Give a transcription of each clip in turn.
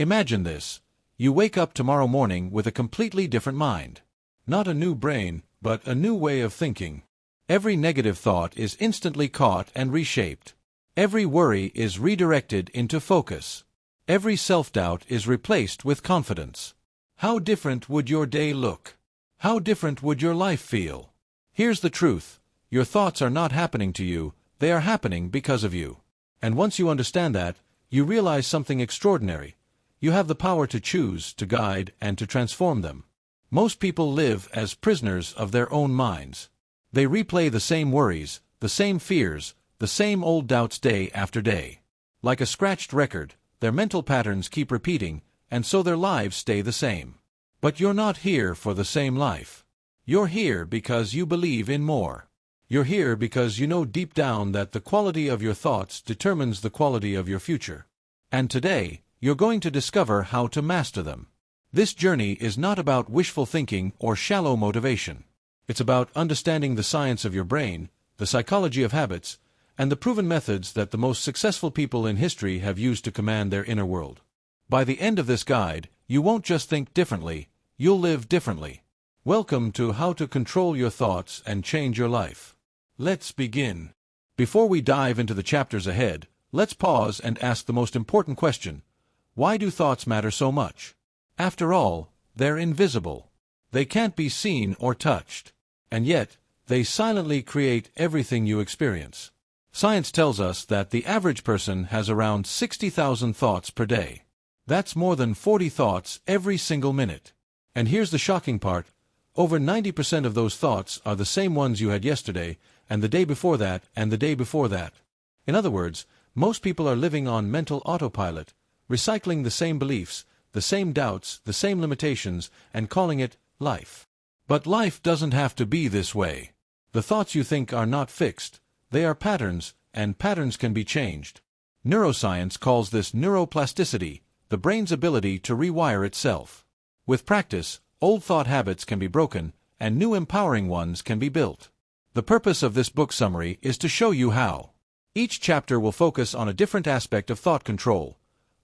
Imagine this. You wake up tomorrow morning with a completely different mind. Not a new brain, but a new way of thinking. Every negative thought is instantly caught and reshaped. Every worry is redirected into focus. Every self-doubt is replaced with confidence. How different would your day look? How different would your life feel? Here's the truth. Your thoughts are not happening to you, they are happening because of you. And once you understand that, you realize something extraordinary. You have the power to choose, to guide, and to transform them. Most people live as prisoners of their own minds. They replay the same worries, the same fears, the same old doubts day after day. Like a scratched record, their mental patterns keep repeating, and so their lives stay the same. But you're not here for the same life. You're here because you believe in more. You're here because you know deep down that the quality of your thoughts determines the quality of your future. And today, you're going to discover how to master them. This journey is not about wishful thinking or shallow motivation. It's about understanding the science of your brain, the psychology of habits, and the proven methods that the most successful people in history have used to command their inner world. By the end of this guide, you won't just think differently, you'll live differently. Welcome to How to Control Your Thoughts and Change Your Life. Let's begin. Before we dive into the chapters ahead, let's pause and ask the most important question. Why do thoughts matter so much? After all, they're invisible. They can't be seen or touched. And yet, they silently create everything you experience. Science tells us that the average person has around 60,000 thoughts per day. That's more than 40 thoughts every single minute. And here's the shocking part. Over 90% of those thoughts are the same ones you had yesterday, and the day before that, and the day before that. In other words, most people are living on mental autopilot, recycling the same beliefs, the same doubts, the same limitations, and calling it life. But life doesn't have to be this way. The thoughts you think are not fixed. They are patterns, and patterns can be changed. Neuroscience calls this neuroplasticity, the brain's ability to rewire itself. With practice, old thought habits can be broken, and new empowering ones can be built. The purpose of this book summary is to show you how. Each chapter will focus on a different aspect of thought control: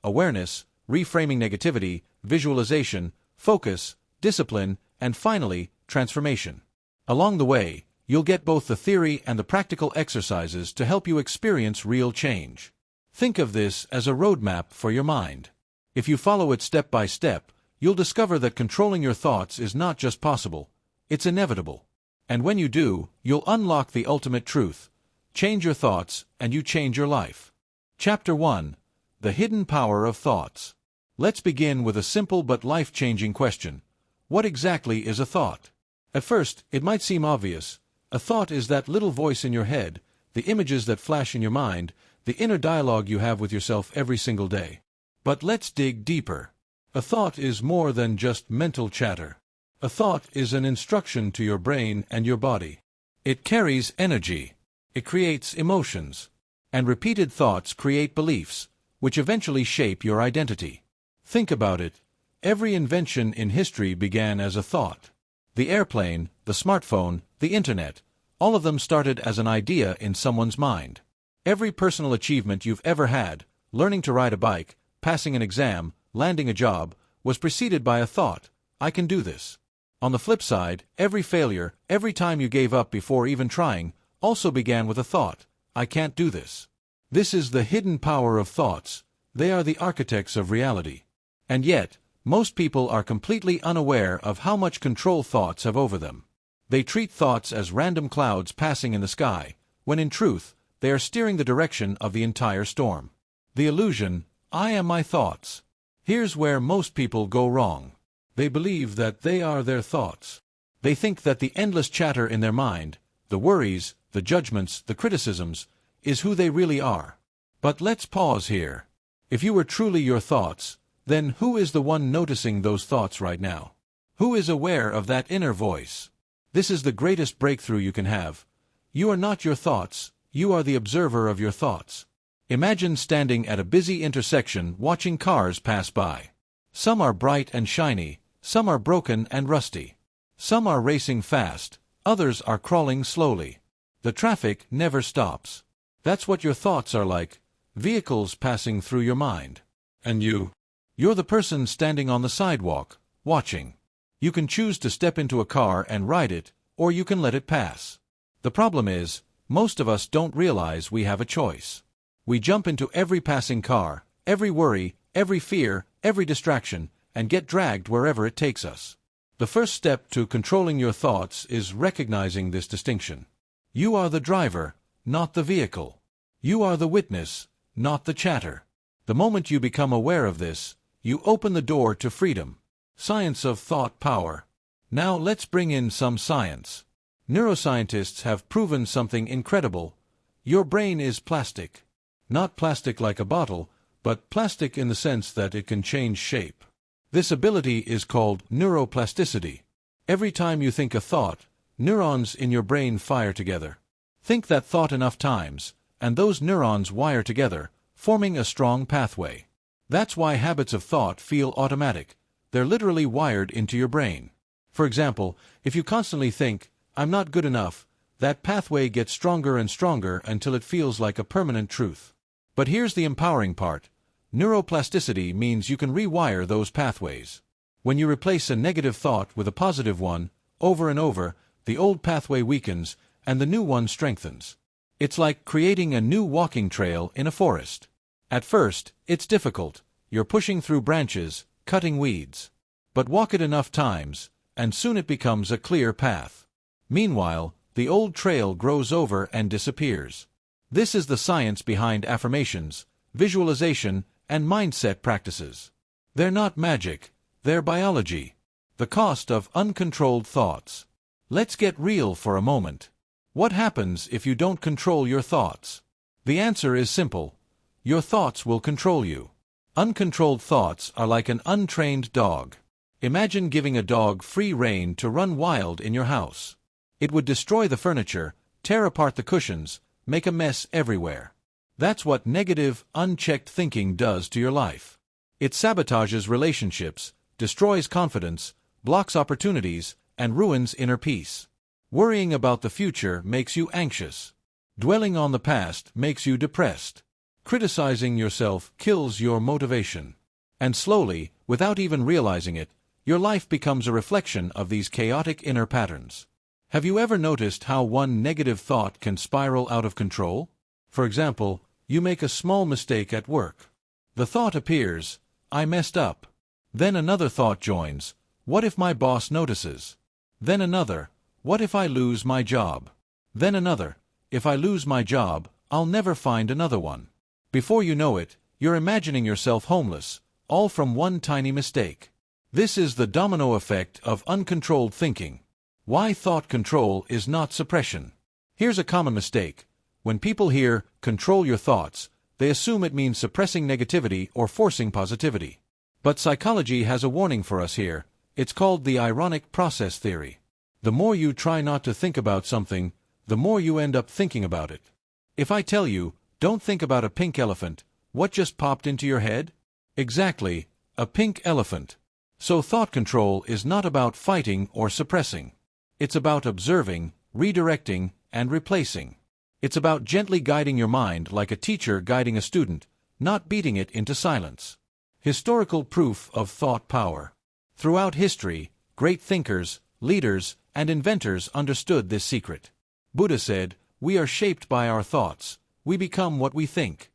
awareness, reframing negativity, visualization, focus, discipline, and finally, transformation. Along the way, you'll get both the theory and the practical exercises to help you experience real change. Think of this as a roadmap for your mind. If you follow it step by step, you'll discover that controlling your thoughts is not just possible, it's inevitable. And when you do, you'll unlock the ultimate truth. Change your thoughts, and you change your life. Chapter 1. The Hidden Power of Thoughts. Let's begin with a simple but life-changing question. What exactly is a thought? At first, it might seem obvious. A thought is that little voice in your head, the images that flash in your mind, the inner dialogue you have with yourself every single day. But let's dig deeper. A thought is more than just mental chatter. A thought is an instruction to your brain and your body. It carries energy. It creates emotions. And repeated thoughts create beliefs, which eventually shape your identity. Think about it. Every invention in history began as a thought. The airplane, the smartphone, the internet, all of them started as an idea in someone's mind. Every personal achievement you've ever had, learning to ride a bike, passing an exam, landing a job, was preceded by a thought: I can do this. On the flip side, every failure, every time you gave up before even trying, also began with a thought: I can't do this. This is the hidden power of thoughts. They are the architects of reality. And yet, most people are completely unaware of how much control thoughts have over them. They treat thoughts as random clouds passing in the sky, when in truth, they are steering the direction of the entire storm. The illusion, I am my thoughts. Here's where most people go wrong. They believe that they are their thoughts. They think that the endless chatter in their mind, the worries, the judgments, the criticisms, is who they really are. But let's pause here. If you were truly your thoughts, then who is the one noticing those thoughts right now? Who is aware of that inner voice? This is the greatest breakthrough you can have. You are not your thoughts, you are the observer of your thoughts. Imagine standing at a busy intersection watching cars pass by. Some are bright and shiny, some are broken and rusty. Some are racing fast, others are crawling slowly. The traffic never stops. That's what your thoughts are like, vehicles passing through your mind. And you? You're the person standing on the sidewalk, watching. You can choose to step into a car and ride it, or you can let it pass. The problem is, most of us don't realize we have a choice. We jump into every passing car, every worry, every fear, every distraction, and get dragged wherever it takes us. The first step to controlling your thoughts is recognizing this distinction. You are the driver, not the vehicle. You are the witness, not the chatter. The moment you become aware of this, you open the door to freedom. Science of thought power. Now let's bring in some science. Neuroscientists have proven something incredible. Your brain is plastic. Not plastic like a bottle, but plastic in the sense that it can change shape. This ability is called neuroplasticity. Every time you think a thought, neurons in your brain fire together. Think that thought enough times, and those neurons wire together, forming a strong pathway. That's why habits of thought feel automatic. They're literally wired into your brain. For example, if you constantly think, "I'm not good enough," that pathway gets stronger and stronger until it feels like a permanent truth. But here's the empowering part. Neuroplasticity means you can rewire those pathways. When you replace a negative thought with a positive one, over and over, the old pathway weakens, and the new one strengthens. It's like creating a new walking trail in a forest. At first, it's difficult. You're pushing through branches, cutting weeds. But walk it enough times, and soon it becomes a clear path. Meanwhile, the old trail grows over and disappears. This is the science behind affirmations, visualization, and mindset practices. They're not magic, they're biology. The cost of uncontrolled thoughts. Let's get real for a moment. What happens if you don't control your thoughts? The answer is simple. Your thoughts will control you. Uncontrolled thoughts are like an untrained dog. Imagine giving a dog free rein to run wild in your house. It would destroy the furniture, tear apart the cushions, make a mess everywhere. That's what negative, unchecked thinking does to your life. It sabotages relationships, destroys confidence, blocks opportunities, and ruins inner peace. Worrying about the future makes you anxious. Dwelling on the past makes you depressed. Criticizing yourself kills your motivation. And slowly, without even realizing it, your life becomes a reflection of these chaotic inner patterns. Have you ever noticed how one negative thought can spiral out of control? For example, you make a small mistake at work. The thought appears, "I messed up." Then another thought joins, "What if my boss notices?" Then another, "What if I lose my job?" Then another, "If I lose my job, I'll never find another one." Before you know it, you're imagining yourself homeless, all from one tiny mistake. This is the domino effect of uncontrolled thinking. Why thought control is not suppression. Here's a common mistake. When people hear, "control your thoughts," they assume it means suppressing negativity or forcing positivity. But psychology has a warning for us here. It's called the ironic process theory. The more you try not to think about something, the more you end up thinking about it. If I tell you, "Don't think about a pink elephant," what just popped into your head? Exactly, a pink elephant. So thought control is not about fighting or suppressing. It's about observing, redirecting, and replacing. It's about gently guiding your mind like a teacher guiding a student, not beating it into silence. Historical proof of thought power. Throughout history, great thinkers, leaders, and inventors understood this secret. Buddha said, "We are shaped by our thoughts. We become what we think."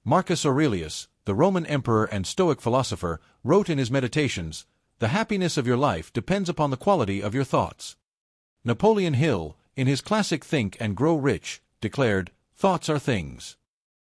Marcus Aurelius, the Roman emperor and Stoic philosopher, wrote in his Meditations, "The happiness of your life depends upon the quality of your thoughts." Napoleon Hill, in his classic Think and Grow Rich, declared, "Thoughts are things."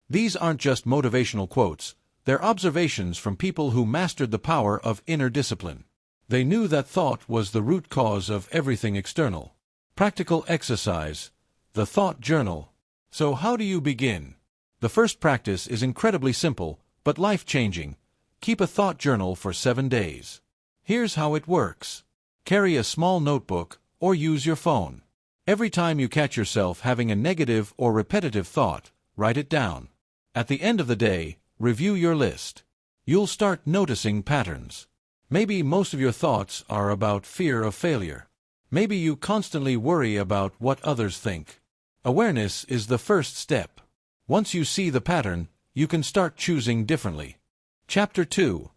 These aren't just motivational quotes, they're observations from people who mastered the power of inner discipline. They knew that thought was the root cause of everything external. Practical exercise. The thought journal. So how do you begin? The first practice is incredibly simple, but life-changing. Keep a thought journal for 7 days. Here's how it works. Carry a small notebook, or use your phone. Every time you catch yourself having a negative or repetitive thought, write it down. At the end of the day, review your list. You'll start noticing patterns. Maybe most of your thoughts are about fear of failure. Maybe you constantly worry about what others think. Awareness is the first step. Once you see the pattern, you can start choosing differently. Chapter 2.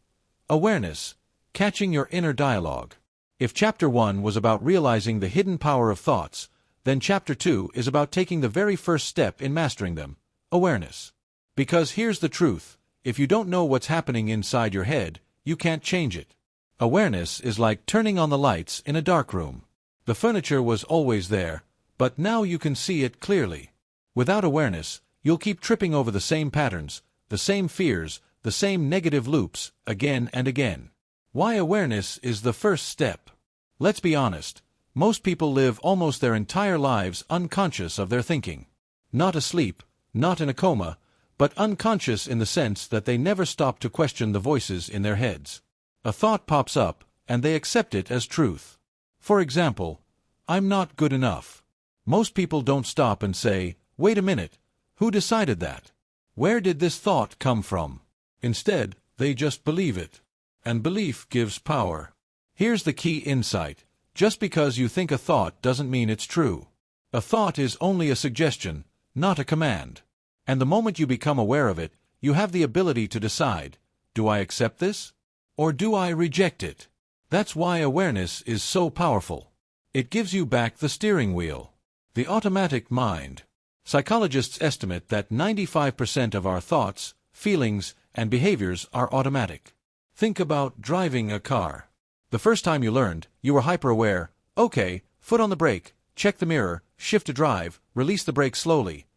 Awareness, catching your inner dialogue. If Chapter 1 was about realizing the hidden power of thoughts, then Chapter 2 is about taking the very first step in mastering them, awareness. Because here's the truth, if you don't know what's happening inside your head, you can't change it. Awareness is like turning on the lights in a dark room. The furniture was always there, but now you can see it clearly. Without awareness, you'll keep tripping over the same patterns, the same fears, the same negative loops, again and again. Why awareness is the first step. Let's be honest, most people live almost their entire lives unconscious of their thinking. Not asleep, not in a coma, but unconscious in the sense that they never stop to question the voices in their heads. A thought pops up, and they accept it as truth. For example, I'm not good enough. Most people don't stop and say, wait a minute, who decided that? Where did this thought come from? Instead, they just believe it. And belief gives power. Here's the key insight. Just because you think a thought doesn't mean it's true. A thought is only a suggestion, not a command. And the moment you become aware of it, you have the ability to decide, do I accept this? Or do I reject it? That's why awareness is so powerful. It gives you back the steering wheel. The automatic mind. Psychologists estimate that 95% of our thoughts, feelings, and behaviors are automatic. Think about driving a car. The first time you learned, you were hyper-aware. Okay, foot on the brake, check the mirror, shift to drive, release the brake slowly.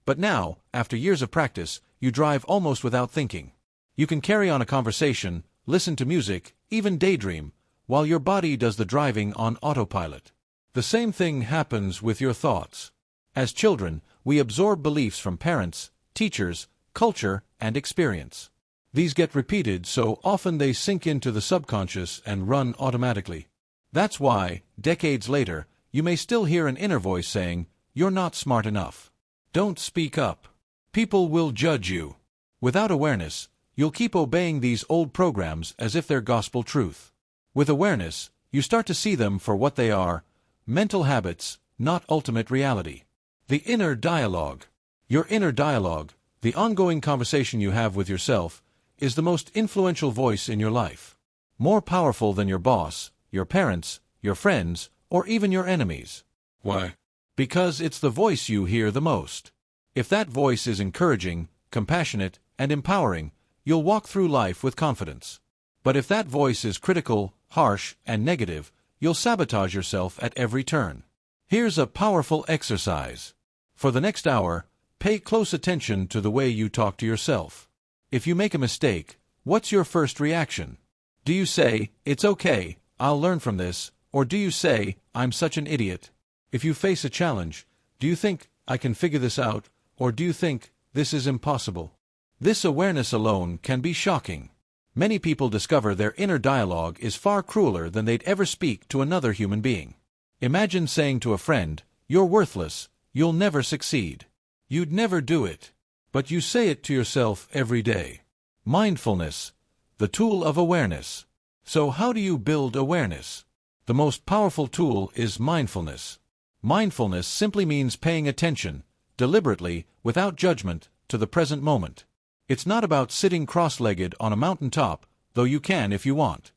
But now, after years of practice, you drive almost without thinking. You can carry on a conversation, listen to music, even daydream, while your body does the driving on autopilot. The same thing happens with your thoughts. As children, we absorb beliefs from parents, teachers, culture, and experience. These get repeated so often they sink into the subconscious and run automatically. That's why, decades later, you may still hear an inner voice saying, "You're not smart enough. Don't speak up. People will judge you." Without awareness, you'll keep obeying these old programs as if they're gospel truth. With awareness, you start to see them for what they are, mental habits, not ultimate reality. The inner dialogue. Your inner dialogue, the ongoing conversation you have with yourself, is the most influential voice in your life. More powerful than your boss, your parents, your friends, or even your enemies. Why? Because it's the voice you hear the most. If that voice is encouraging, compassionate, and empowering, you'll walk through life with confidence. But if that voice is critical, harsh, and negative, you'll sabotage yourself at every turn. Here's a powerful exercise. For the next hour, pay close attention to the way you talk to yourself. If you make a mistake, what's your first reaction? Do you say, "It's okay, I'll learn from this," or do you say, "I'm such an idiot"? If you face a challenge, do you think, "I can figure this out," or do you think, "This is impossible"? This awareness alone can be shocking. Many people discover their inner dialogue is far crueler than they'd ever speak to another human being. Imagine saying to a friend, "You're worthless, you'll never succeed." You'd never do it. But you say it to yourself every day. Mindfulness, the tool of awareness. So how do you build awareness? The most powerful tool is mindfulness. Mindfulness simply means paying attention, deliberately, without judgment, to the present moment. It's not about sitting cross-legged on a mountaintop, though you can if you want.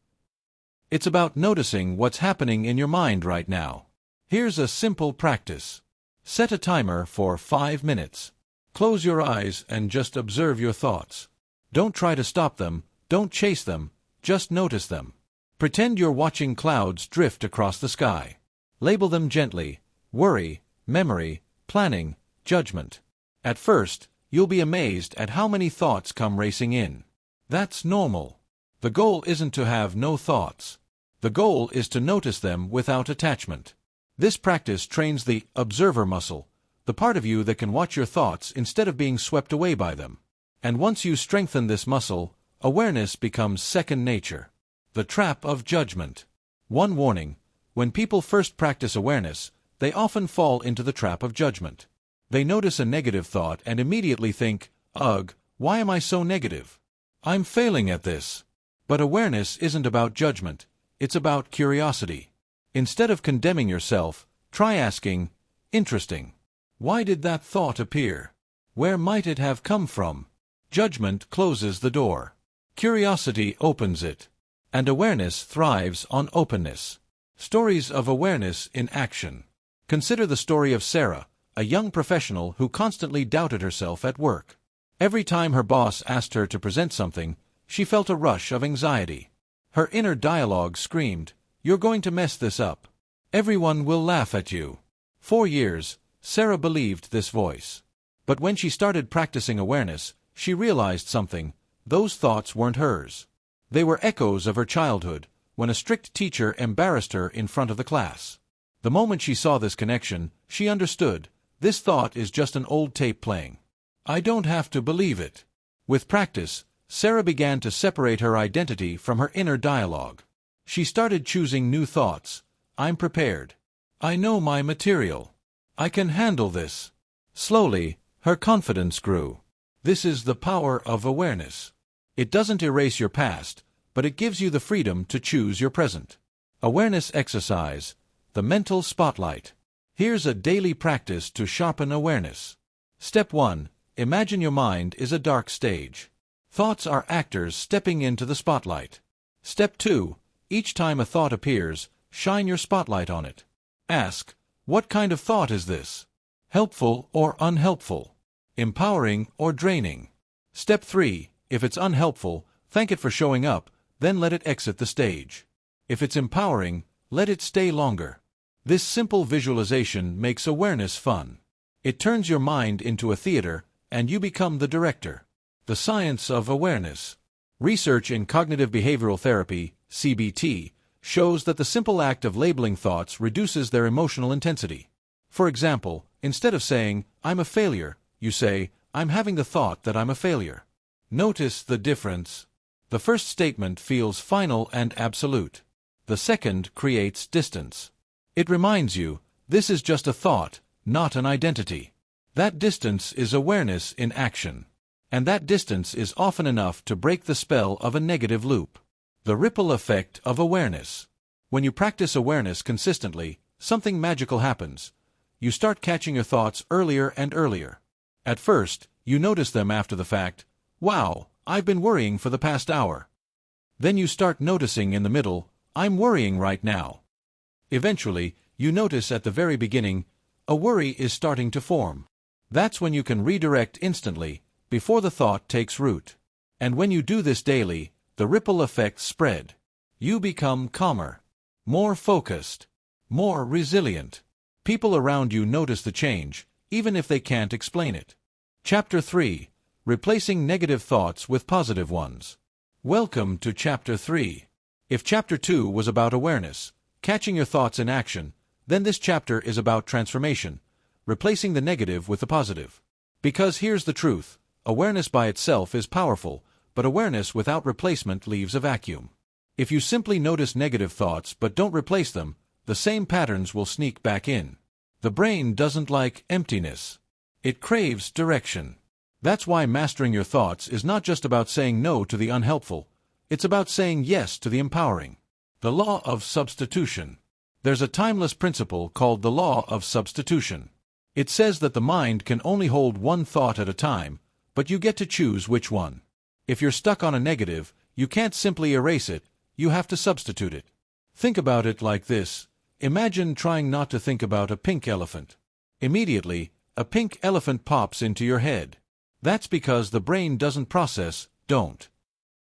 It's about noticing what's happening in your mind right now. Here's a simple practice. Set a timer for 5 minutes. Close your eyes and just observe your thoughts. Don't try to stop them, don't chase them, just notice them. Pretend you're watching clouds drift across the sky. Label them gently: worry, memory, planning, judgment. At first, you'll be amazed at how many thoughts come racing in. That's normal. The goal isn't to have no thoughts. The goal is to notice them without attachment. This practice trains the observer muscle, the part of you that can watch your thoughts instead of being swept away by them. And once you strengthen this muscle, awareness becomes second nature. The trap of judgment. One warning: when people first practice awareness, they often fall into the trap of judgment. They notice a negative thought and immediately think, "Ugh, why am I so negative? I'm failing at this." But awareness isn't about judgment, it's about curiosity. Instead of condemning yourself, try asking, "Interesting. Why did that thought appear? Where might it have come from?" Judgment closes the door. Curiosity opens it. And awareness thrives on openness. Stories of awareness in action. Consider the story of Sarah, a young professional who constantly doubted herself at work. Every time her boss asked her to present something, she felt a rush of anxiety. Her inner dialogue screamed, "You're going to mess this up. Everyone will laugh at you." For years, Sarah believed this voice. But when she started practicing awareness, she realized something: those thoughts weren't hers. They were echoes of her childhood, when a strict teacher embarrassed her in front of the class. The moment she saw this connection, she understood, this thought is just an old tape playing. I don't have to believe it. With practice, Sarah began to separate her identity from her inner dialogue. She started choosing new thoughts. I'm prepared. I know my material. I can handle this. Slowly, her confidence grew. This is the power of awareness. It doesn't erase your past, but it gives you the freedom to choose your present. Awareness exercise, the mental spotlight. Here's a daily practice to sharpen awareness. Step 1. Imagine your mind is a dark stage. Thoughts are actors stepping into the spotlight. Step 2. Each time a thought appears, shine your spotlight on it. Ask, what kind of thought is this? Helpful or unhelpful? Empowering or draining? Step 3. If it's unhelpful, thank it for showing up, then let it exit the stage. If it's empowering, let it stay longer. This simple visualization makes awareness fun. It turns your mind into a theater, and you become the director. The science of awareness. Research in cognitive behavioral therapy, CBT, shows that the simple act of labeling thoughts reduces their emotional intensity. For example, instead of saying, "I'm a failure," you say, "I'm having the thought that I'm a failure." Notice the difference. The first statement feels final and absolute. The second creates distance. It reminds you, this is just a thought, not an identity. That distance is awareness in action. And that distance is often enough to break the spell of a negative loop. The ripple effect of awareness. When you practice awareness consistently, something magical happens. You start catching your thoughts earlier and earlier. At first, you notice them after the fact. Wow, I've been worrying for the past hour. Then you start noticing in the middle, I'm worrying right now. Eventually, you notice at the very beginning, a worry is starting to form. That's when you can redirect instantly, before the thought takes root. And when you do this daily, the ripple effects spread. You become calmer, more focused, more resilient. People around you notice the change, even if they can't explain it. Chapter 3. Replacing negative thoughts with positive ones. Welcome to Chapter 3. If Chapter 2 was about awareness, catching your thoughts in action, then this chapter is about transformation, replacing the negative with the positive. Because here's the truth, awareness by itself is powerful, but awareness without replacement leaves a vacuum. If you simply notice negative thoughts but don't replace them, the same patterns will sneak back in. The brain doesn't like emptiness. It craves direction. That's why mastering your thoughts is not just about saying no to the unhelpful, it's about saying yes to the empowering. The law of substitution. There's a timeless principle called the law of substitution. It says that the mind can only hold one thought at a time, but you get to choose which one. If you're stuck on a negative, you can't simply erase it, you have to substitute it. Think about it like this. Imagine trying not to think about a pink elephant. Immediately, a pink elephant pops into your head. That's because the brain doesn't process, don't.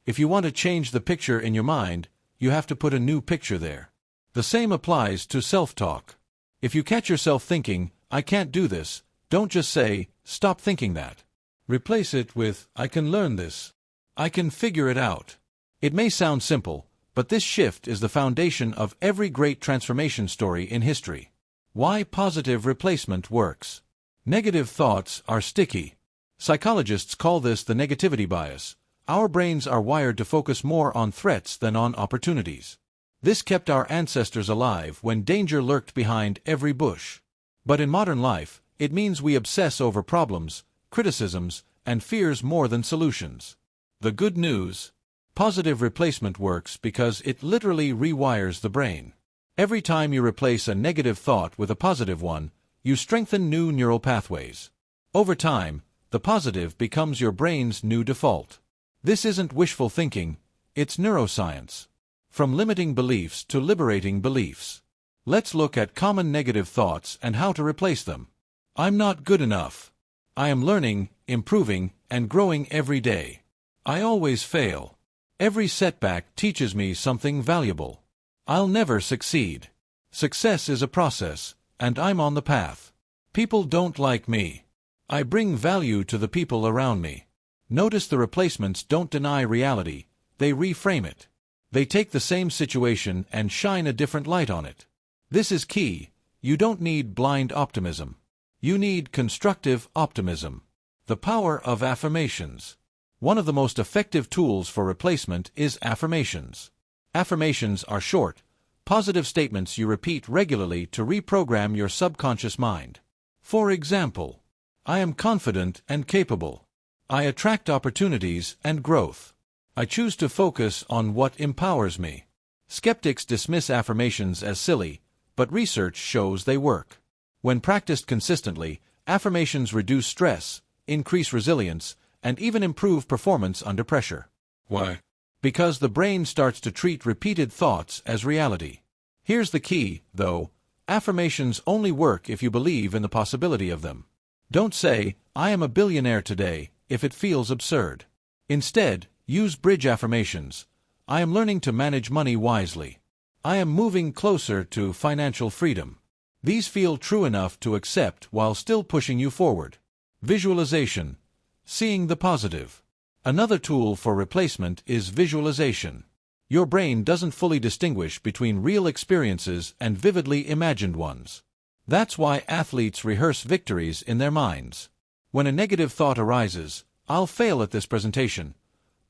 If you want to change the picture in your mind, you have to put a new picture there. The same applies to self-talk. If you catch yourself thinking, "I can't do this," don't just say, "Stop thinking that." Replace it with, "I can learn this. I can figure it out." It may sound simple, but this shift is the foundation of every great transformation story in history. Why positive replacement works. Negative thoughts are sticky. Psychologists call this the negativity bias. Our brains are wired to focus more on threats than on opportunities. This kept our ancestors alive when danger lurked behind every bush. But in modern life, it means we obsess over problems, criticisms, and fears more than solutions. The good news: positive replacement works because it literally rewires the brain. Every time you replace a negative thought with a positive one, you strengthen new neural pathways. Over time, the positive becomes your brain's new default. This isn't wishful thinking, it's neuroscience. From limiting beliefs to liberating beliefs. Let's look at common negative thoughts and how to replace them. I'm not good enough. I am learning, improving, and growing every day. I always fail. Every setback teaches me something valuable. I'll never succeed. Success is a process, and I'm on the path. People don't like me. I bring value to the people around me. Notice the replacements don't deny reality, they reframe it. They take the same situation and shine a different light on it. This is key. You don't need blind optimism. You need constructive optimism. The power of affirmations. One of the most effective tools for replacement is affirmations. Affirmations are short, positive statements you repeat regularly to reprogram your subconscious mind. For example, I am confident and capable. I attract opportunities and growth. I choose to focus on what empowers me. Skeptics dismiss affirmations as silly, but research shows they work. When practiced consistently, affirmations reduce stress, increase resilience, and even improve performance under pressure. Why? Because the brain starts to treat repeated thoughts as reality. Here's the key, though. Affirmations only work if you believe in the possibility of them. Don't say, I am a billionaire today, if it feels absurd. Instead, use bridge affirmations. I am learning to manage money wisely. I am moving closer to financial freedom. These feel true enough to accept while still pushing you forward. Visualization. Seeing the positive. Another tool for replacement is visualization. Your brain doesn't fully distinguish between real experiences and vividly imagined ones. That's why athletes rehearse victories in their minds. When a negative thought arises, I'll fail at this presentation.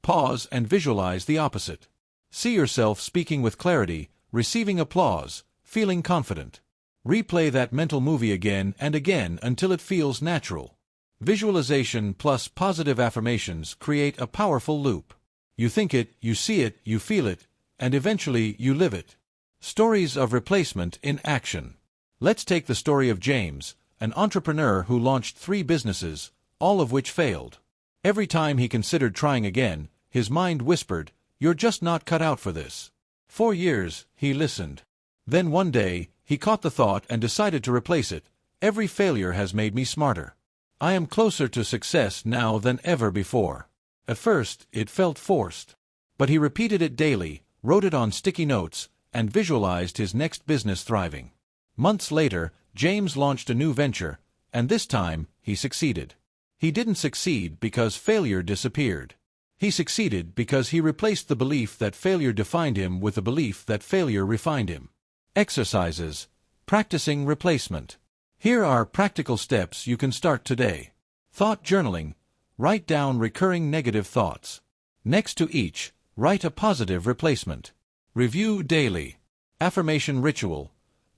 Pause and visualize the opposite. See yourself speaking with clarity, receiving applause, feeling confident. Replay that mental movie again and again until it feels natural. Visualization plus positive affirmations create a powerful loop. You think it, you see it, you feel it, and eventually you live it. Stories of replacement in action. Let's take the story of James, an entrepreneur who launched 3 businesses, all of which failed. Every time he considered trying again, his mind whispered, "You're just not cut out for this." For years, he listened. Then one day, he caught the thought and decided to replace it. Every failure has made me smarter. I am closer to success now than ever before. At first, it felt forced. But he repeated it daily, wrote it on sticky notes, and visualized his next business thriving. Months later, James launched a new venture, and this time, he succeeded. He didn't succeed because failure disappeared. He succeeded because he replaced the belief that failure defined him with the belief that failure refined him. Exercises. Practicing replacement. Here are practical steps you can start today. Thought journaling. Write down recurring negative thoughts. Next to each, write a positive replacement. Review daily. Affirmation ritual.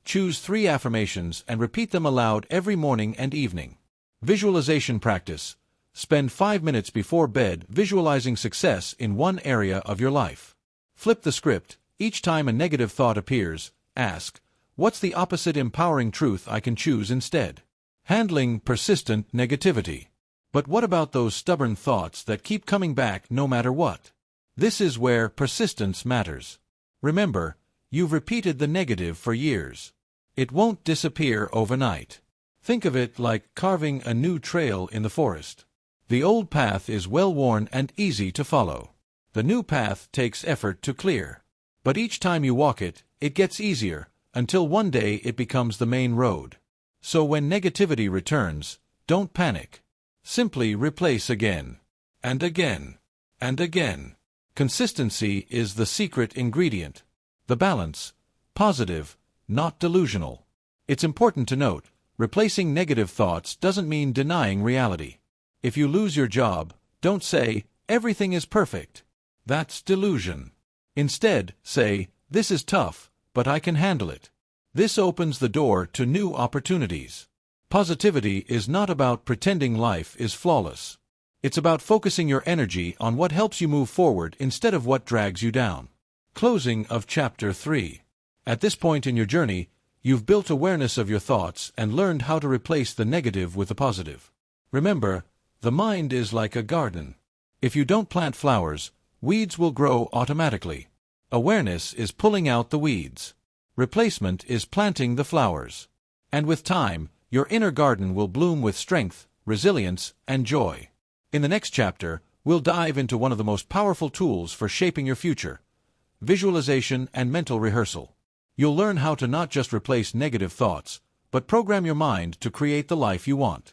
Choose 3 affirmations and repeat them aloud every morning and evening. Visualization practice. Spend 5 minutes before bed visualizing success in one area of your life. Flip the script. Each time a negative thought appears, ask, what's the opposite empowering truth I can choose instead? Handling persistent negativity. But what about those stubborn thoughts that keep coming back no matter what? This is where persistence matters. Remember, you've repeated the negative for years. It won't disappear overnight. Think of it like carving a new trail in the forest. The old path is well-worn and easy to follow. The new path takes effort to clear. But each time you walk it, it gets easier, until one day it becomes the main road. So when negativity returns, don't panic. Simply replace again, and again, and again. Consistency is the secret ingredient. The balance, positive, not delusional. It's important to note, replacing negative thoughts doesn't mean denying reality. If you lose your job, don't say, everything is perfect. That's delusion. Instead, say, this is tough, but I can handle it. This opens the door to new opportunities. Positivity is not about pretending life is flawless. It's about focusing your energy on what helps you move forward instead of what drags you down. Closing of Chapter 3. At this point in your journey, you've built awareness of your thoughts and learned how to replace the negative with the positive. Remember, the mind is like a garden. If you don't plant flowers, weeds will grow automatically. Awareness is pulling out the weeds. Replacement is planting the flowers. And with time, your inner garden will bloom with strength, resilience, and joy. In the next chapter, we'll dive into one of the most powerful tools for shaping your future: visualization and mental rehearsal. You'll learn how to not just replace negative thoughts, but program your mind to create the life you want.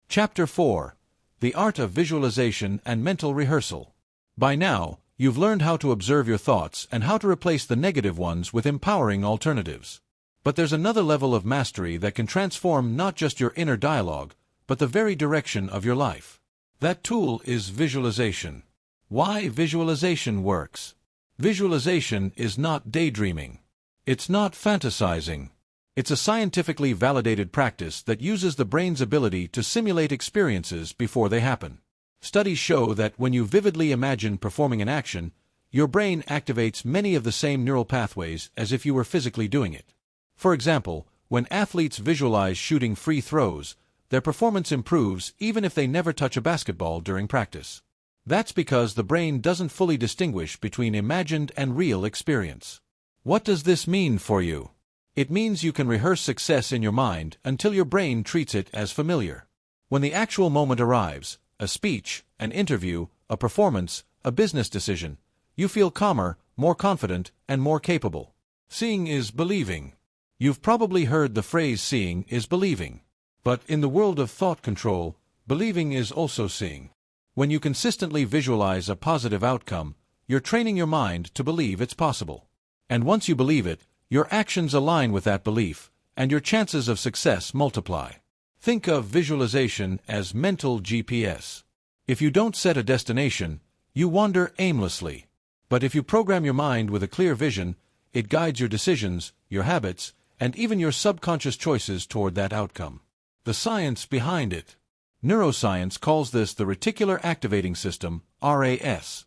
Chapter 4: The Art of Visualization and Mental Rehearsal. By now, you've learned how to observe your thoughts and how to replace the negative ones with empowering alternatives. But there's another level of mastery that can transform not just your inner dialogue, but the very direction of your life. That tool is visualization. Why visualization works? Visualization is not daydreaming. It's not fantasizing. It's a scientifically validated practice that uses the brain's ability to simulate experiences before they happen. Studies show that when you vividly imagine performing an action, your brain activates many of the same neural pathways as if you were physically doing it. For example, when athletes visualize shooting free throws, their performance improves even if they never touch a basketball during practice. That's because the brain doesn't fully distinguish between imagined and real experience. What does this mean for you? It means you can rehearse success in your mind until your brain treats it as familiar. When the actual moment arrives, a speech, an interview, a performance, a business decision, you feel calmer, more confident, and more capable. Seeing is believing. You've probably heard the phrase seeing is believing. But in the world of thought control, believing is also seeing. When you consistently visualize a positive outcome, you're training your mind to believe it's possible. And once you believe it, your actions align with that belief, and your chances of success multiply. Think of visualization as mental GPS. If you don't set a destination, you wander aimlessly. But if you program your mind with a clear vision, it guides your decisions, your habits, and even your subconscious choices toward that outcome. The science behind it. Neuroscience calls this the reticular activating system, RAS.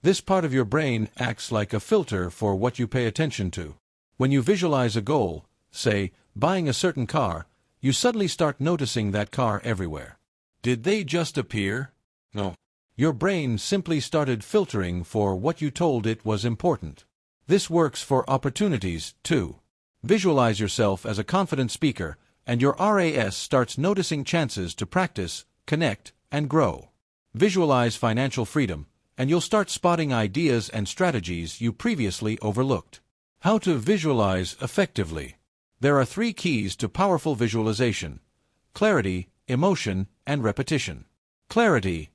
This part of your brain acts like a filter for what you pay attention to. When you visualize a goal, say, buying a certain car, you suddenly start noticing that car everywhere. Did they just appear? No. Your brain simply started filtering for what you told it was important. This works for opportunities, too. Visualize yourself as a confident speaker, and your RAS starts noticing chances to practice, connect, and grow. Visualize financial freedom, and you'll start spotting ideas and strategies you previously overlooked. How to visualize effectively. There are 3 keys to powerful visualization: clarity, emotion, and repetition. Clarity.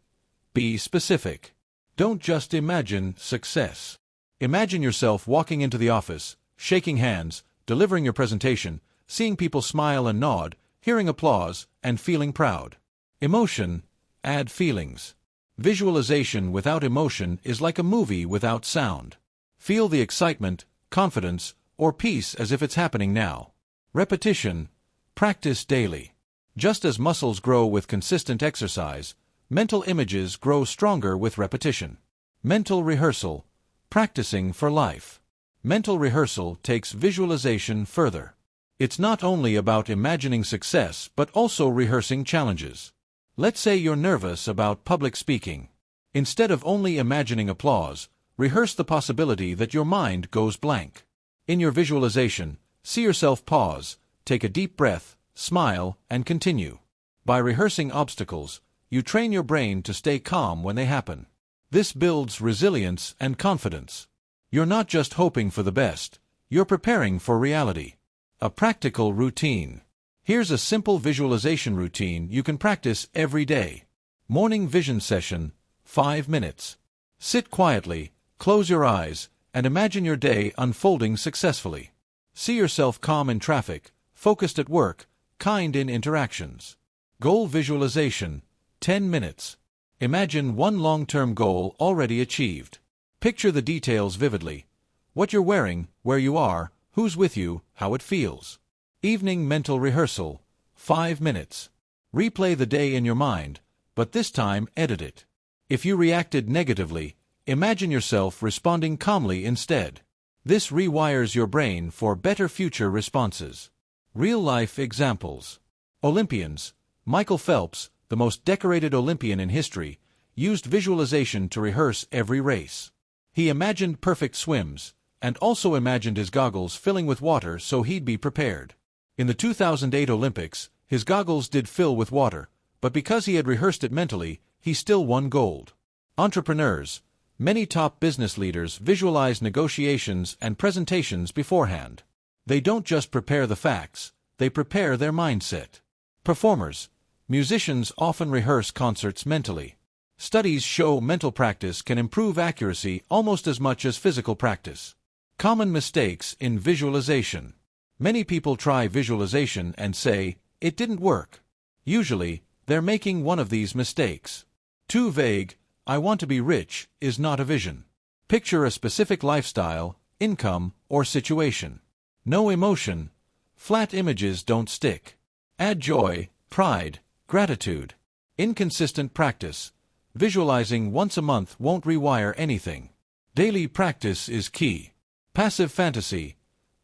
Be specific. Don't just imagine success. Imagine yourself walking into the office, shaking hands, delivering your presentation, seeing people smile and nod, hearing applause, and feeling proud. Emotion. Add feelings. Visualization without emotion is like a movie without sound. Feel the excitement, confidence, or peace as if it's happening now. Repetition. Practice daily. Just as muscles grow with consistent exercise, mental images grow stronger with repetition. Mental rehearsal. Practicing for life. Mental rehearsal takes visualization further. It's not only about imagining success but also rehearsing challenges. Let's say you're nervous about public speaking. Instead of only imagining applause, rehearse the possibility that your mind goes blank. In your visualization, see yourself pause, take a deep breath, smile, and continue. By rehearsing obstacles, you train your brain to stay calm when they happen. This builds resilience and confidence. You're not just hoping for the best, you're preparing for reality. A practical routine. Here's a simple visualization routine you can practice every day. Morning vision session, 5 minutes. Sit quietly, close your eyes, and imagine your day unfolding successfully. See yourself calm in traffic, focused at work, kind in interactions. Goal visualization, 10 minutes. Imagine one long-term goal already achieved. Picture the details vividly. What you're wearing, where you are, who's with you, how it feels. Evening mental rehearsal, 5 minutes. Replay the day in your mind, but this time edit it. If you reacted negatively, imagine yourself responding calmly instead. This rewires your brain for better future responses. Real-life examples. Olympians. Michael Phelps, the most decorated Olympian in history, used visualization to rehearse every race. He imagined perfect swims, and also imagined his goggles filling with water so he'd be prepared. In the 2008 Olympics, his goggles did fill with water, but because he had rehearsed it mentally, he still won gold. Entrepreneurs. Many top business leaders visualize negotiations and presentations beforehand. They don't just prepare the facts, they prepare their mindset. Performers. Musicians often rehearse concerts mentally. Studies show mental practice can improve accuracy almost as much as physical practice. Common mistakes in visualization. Many people try visualization and say, "It didn't work." Usually, they're making one of these mistakes. Too vague, "I want to be rich," is not a vision. Picture a specific lifestyle, income, or situation. No emotion. Flat images don't stick. Add joy, pride, gratitude. Inconsistent practice. Visualizing once a month won't rewire anything. Daily practice is key. Passive fantasy.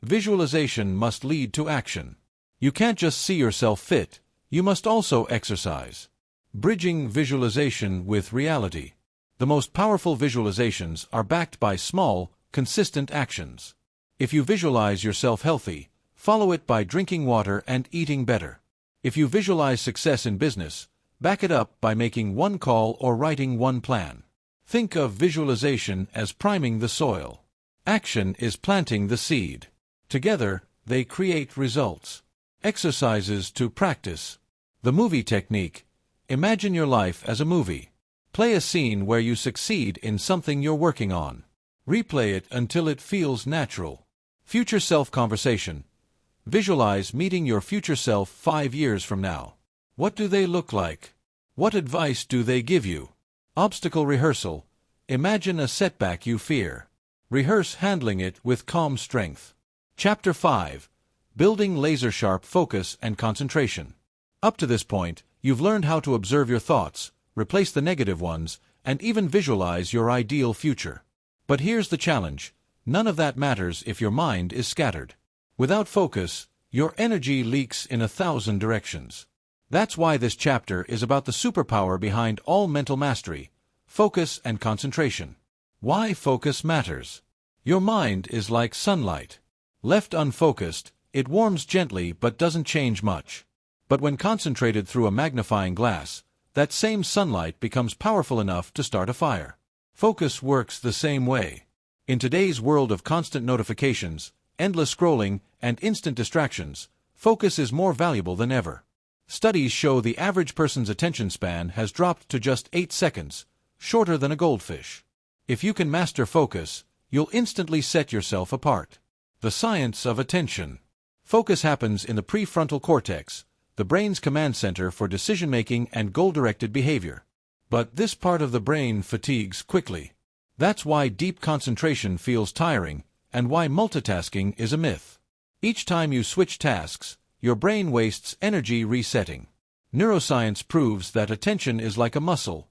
Visualization must lead to action. You can't just see yourself fit, you must also exercise. Bridging visualization with reality. The most powerful visualizations are backed by small, consistent actions. If you visualize yourself healthy, follow it by drinking water and eating better. If you visualize success in business, back it up by making one call or writing one plan. Think of visualization as priming the soil. Action is planting the seed. Together, they create results. Exercises to practice. The movie technique. Imagine your life as a movie. Play a scene where you succeed in something you're working on. Replay it until it feels natural. Future self conversation. Visualize meeting your future self 5 years from now. What do they look like? What advice do they give you? Obstacle rehearsal. Imagine a setback you fear. Rehearse handling it with calm strength. Chapter 5. Building laser-sharp focus and concentration. Up to this point, you've learned how to observe your thoughts, replace the negative ones, and even visualize your ideal future. But here's the challenge. None of that matters if your mind is scattered. Without focus, your energy leaks in 1,000 directions. That's why this chapter is about the superpower behind all mental mastery, focus and concentration. Why focus matters. Your mind is like sunlight. Left unfocused, it warms gently but doesn't change much. But when concentrated through a magnifying glass, that same sunlight becomes powerful enough to start a fire. Focus works the same way. In today's world of constant notifications, endless scrolling, and instant distractions, focus is more valuable than ever. Studies show the average person's attention span has dropped to just 8 seconds, shorter than a goldfish. If you can master focus, you'll instantly set yourself apart. The science of attention. Focus happens in the prefrontal cortex, the brain's command center for decision-making and goal-directed behavior. But this part of the brain fatigues quickly. That's why deep concentration feels tiring, and why multitasking is a myth. Each time you switch tasks, your brain wastes energy resetting. Neuroscience proves that attention is like a muscle.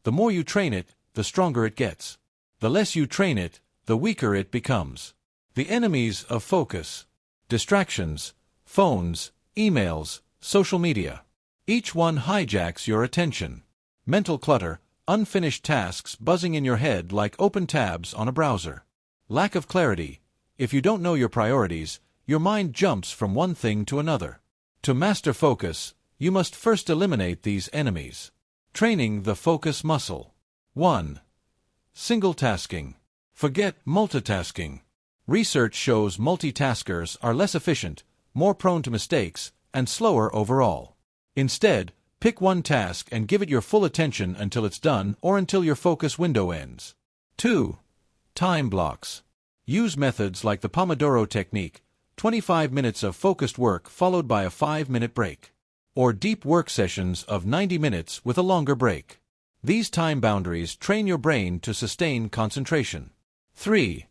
The more you train it, the stronger it gets. The less you train it, the weaker it becomes. The enemies of focus. Distractions, phones, emails, social media. Each one hijacks your attention. Mental clutter, unfinished tasks buzzing in your head like open tabs on a browser. Lack of clarity. If you don't know your priorities, your mind jumps from one thing to another. To master focus, you must first eliminate these enemies. Training the focus muscle. 1. Single tasking. Forget multitasking. Research shows multitaskers are less efficient, more prone to mistakes, and slower overall. Instead, pick one task and give it your full attention until it's done or until your focus window ends. 2. Time blocks. Use methods like the Pomodoro technique, 25 minutes of focused work followed by a 5-minute break. Or deep work sessions of 90 minutes with a longer break. These time boundaries train your brain to sustain concentration. 3.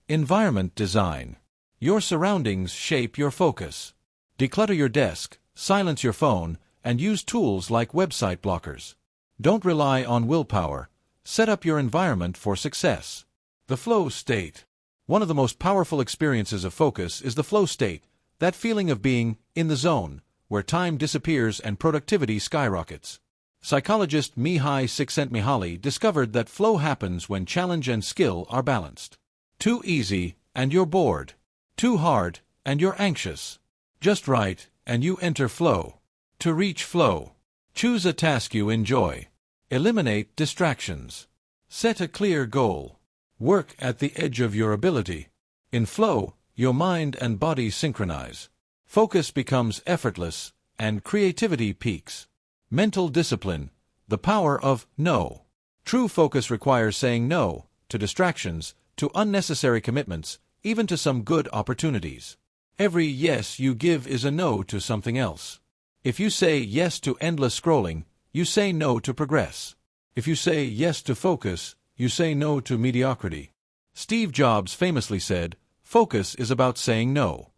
Environment design. Your surroundings shape your focus. Declutter your desk, silence your phone, and use tools like website blockers. Don't rely on willpower. Set up your environment for success. The flow state. One of the most powerful experiences of focus is the flow state, that feeling of being in the zone, where time disappears and productivity skyrockets. Psychologist Mihai Csikszentmihalyi discovered that flow happens when challenge and skill are balanced. Too easy, and you're bored. Too hard, and you're anxious. Just right, and you enter flow. To reach flow, choose a task you enjoy. Eliminate distractions. Set a clear goal. Work at the edge of your ability. In flow, your mind and body synchronize. Focus becomes effortless, and creativity peaks. Mental discipline, the power of no. True focus requires saying no to distractions, to unnecessary commitments, even to some good opportunities. Every yes you give is a no to something else. If you say yes to endless scrolling, you say no to progress. If you say yes to focus, you say no to mediocrity. Steve Jobs famously said, "Focus is about saying no."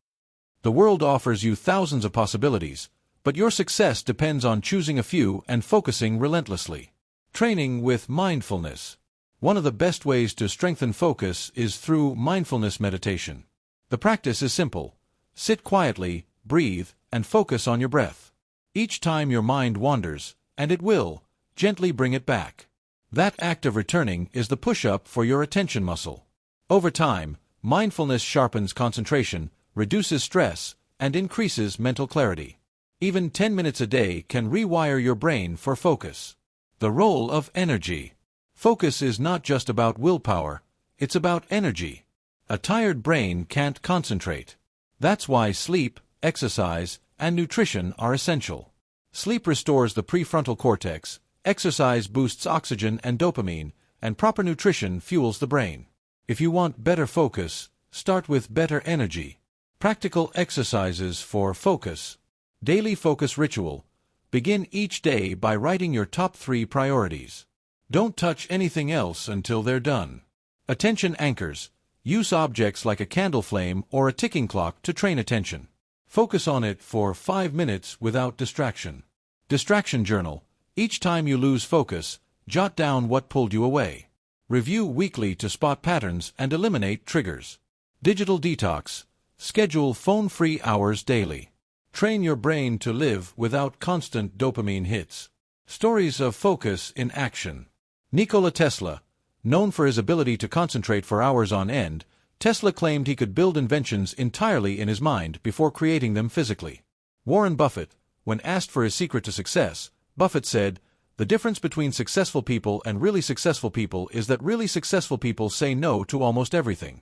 The world offers you thousands of possibilities, but your success depends on choosing a few and focusing relentlessly. Training with mindfulness. One of the best ways to strengthen focus is through mindfulness meditation. The practice is simple. Sit quietly, breathe, and focus on your breath. Each time your mind wanders, and it will, gently bring it back. That act of returning is the push-up for your attention muscle. Over time, mindfulness sharpens concentration, reduces stress, and increases mental clarity. Even 10 minutes a day can rewire your brain for focus. The role of energy. Focus is not just about willpower, it's about energy. A tired brain can't concentrate. That's why sleep, exercise, and nutrition are essential. Sleep restores the prefrontal cortex, exercise boosts oxygen and dopamine, and proper nutrition fuels the brain. If you want better focus, start with better energy. Practical exercises for focus. Daily focus ritual. Begin each day by writing your top 3 priorities. Don't touch anything else until they're done. Attention anchors. Use objects like a candle flame or a ticking clock to train attention. Focus on it for 5 minutes without distraction. Distraction journal. Each time you lose focus, jot down what pulled you away. Review weekly to spot patterns and eliminate triggers. Digital detox. Schedule phone-free hours daily. Train your brain to live without constant dopamine hits. Stories of focus in action. Nikola Tesla. Known for his ability to concentrate for hours on end, Tesla claimed he could build inventions entirely in his mind before creating them physically. Warren Buffett. When asked for his secret to success, Buffett said, "The difference between successful people and really successful people is that really successful people say no to almost everything."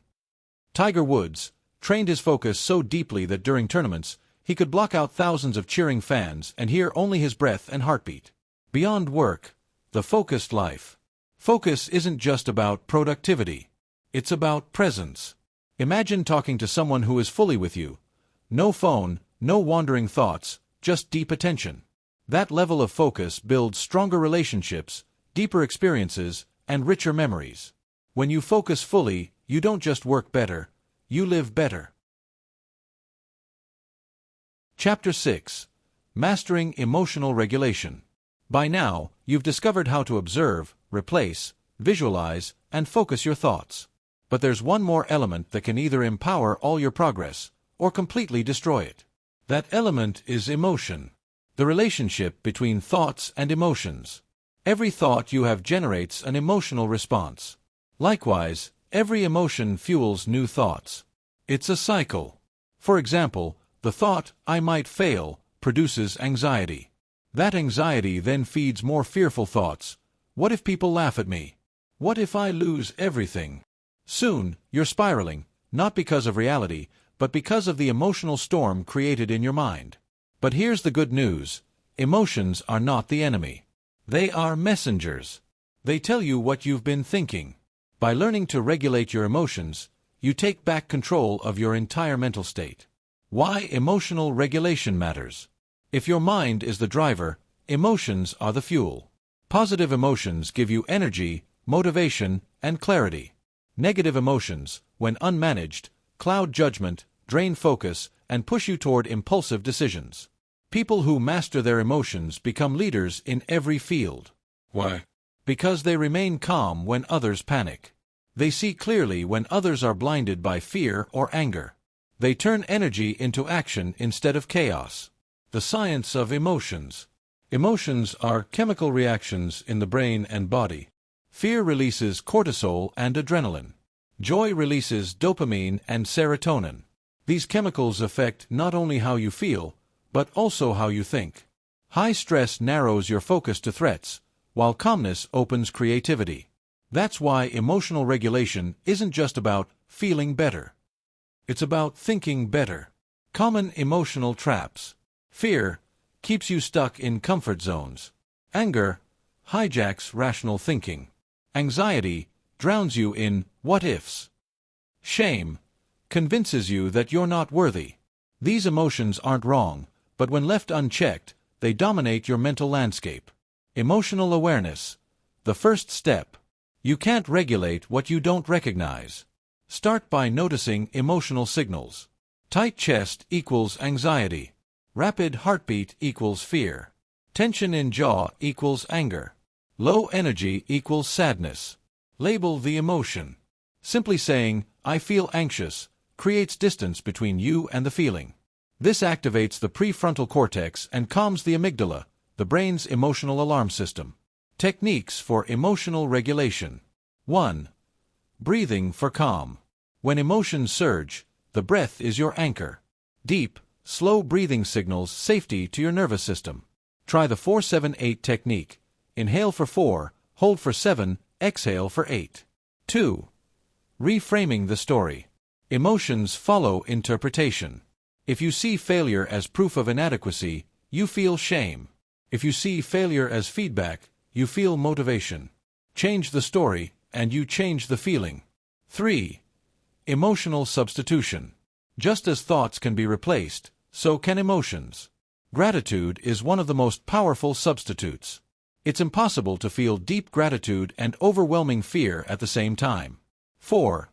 Tiger Woods trained his focus so deeply that during tournaments, he could block out thousands of cheering fans and hear only his breath and heartbeat. Beyond work, the focused life. Focus isn't just about productivity. It's about presence. Imagine talking to someone who is fully with you. No phone, no wandering thoughts, just deep attention. That level of focus builds stronger relationships, deeper experiences, and richer memories. When you focus fully, you don't just work better, you live better. Chapter 6. Mastering Emotional Regulation. By now, you've discovered how to observe, replace, visualize, and focus your thoughts. But there's one more element that can either empower all your progress or completely destroy it. That element is emotion. The relationship between thoughts and emotions. Every thought you have generates an emotional response. Likewise, every emotion fuels new thoughts. It's a cycle. For example, the thought, "I might fail," produces anxiety. That anxiety then feeds more fearful thoughts. What if people laugh at me? What if I lose everything? Soon, you're spiraling, not because of reality, but because of the emotional storm created in your mind. But here's the good news. Emotions are not the enemy. They are messengers. They tell you what you've been thinking. By learning to regulate your emotions, you take back control of your entire mental state. Why emotional regulation matters. If your mind is the driver, emotions are the fuel. Positive emotions give you energy, motivation, and clarity. Negative emotions, when unmanaged, cloud judgment, drain focus, and push you toward impulsive decisions. People who master their emotions become leaders in every field. Why? Because they remain calm when others panic. They see clearly when others are blinded by fear or anger. They turn energy into action instead of chaos. The science of emotions. Emotions are chemical reactions in the brain and body. Fear releases cortisol and adrenaline. Joy releases dopamine and serotonin. These chemicals affect not only how you feel, but also how you think. High stress narrows your focus to threats, while calmness opens creativity. That's why emotional regulation isn't just about feeling better. It's about thinking better. Common emotional traps. Fear keeps you stuck in comfort zones. Anger hijacks rational thinking. Anxiety drowns you in what-ifs. Shame convinces you that you're not worthy. These emotions aren't wrong, but when left unchecked, they dominate your mental landscape. Emotional awareness. The first step. You can't regulate what you don't recognize. Start by noticing emotional signals. Tight chest equals anxiety. Rapid heartbeat equals fear. Tension in jaw equals anger. Low energy equals sadness. Label the emotion. Simply saying, "I feel anxious," creates distance between you and the feeling. This activates the prefrontal cortex and calms the amygdala, the brain's emotional alarm system. Techniques for emotional regulation. 1. Breathing for calm. When emotions surge, the breath is your anchor. Deep, slow breathing signals safety to your nervous system. Try the 4-7-8 technique. Inhale for 4, hold for 7, exhale for 8. 2. Reframing the story. Emotions follow interpretation. If you see failure as proof of inadequacy, you feel shame. If you see failure as feedback, you feel motivation. Change the story, and you change the feeling. 3. Emotional substitution. Just as thoughts can be replaced, so can emotions. Gratitude is one of the most powerful substitutes. It's impossible to feel deep gratitude and overwhelming fear at the same time. 4.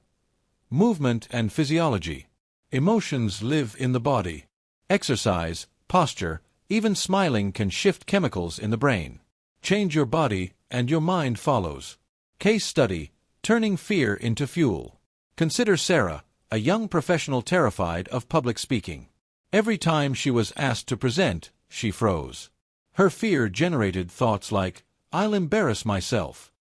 Movement and physiology. Emotions live in the body. Exercise, posture, even smiling can shift chemicals in the brain. Change your body, and your mind follows. Case study: turning fear into fuel. Consider Sarah, a young professional terrified of public speaking. Every time she was asked to present, she froze. Her fear generated thoughts like, "I'll embarrass myself."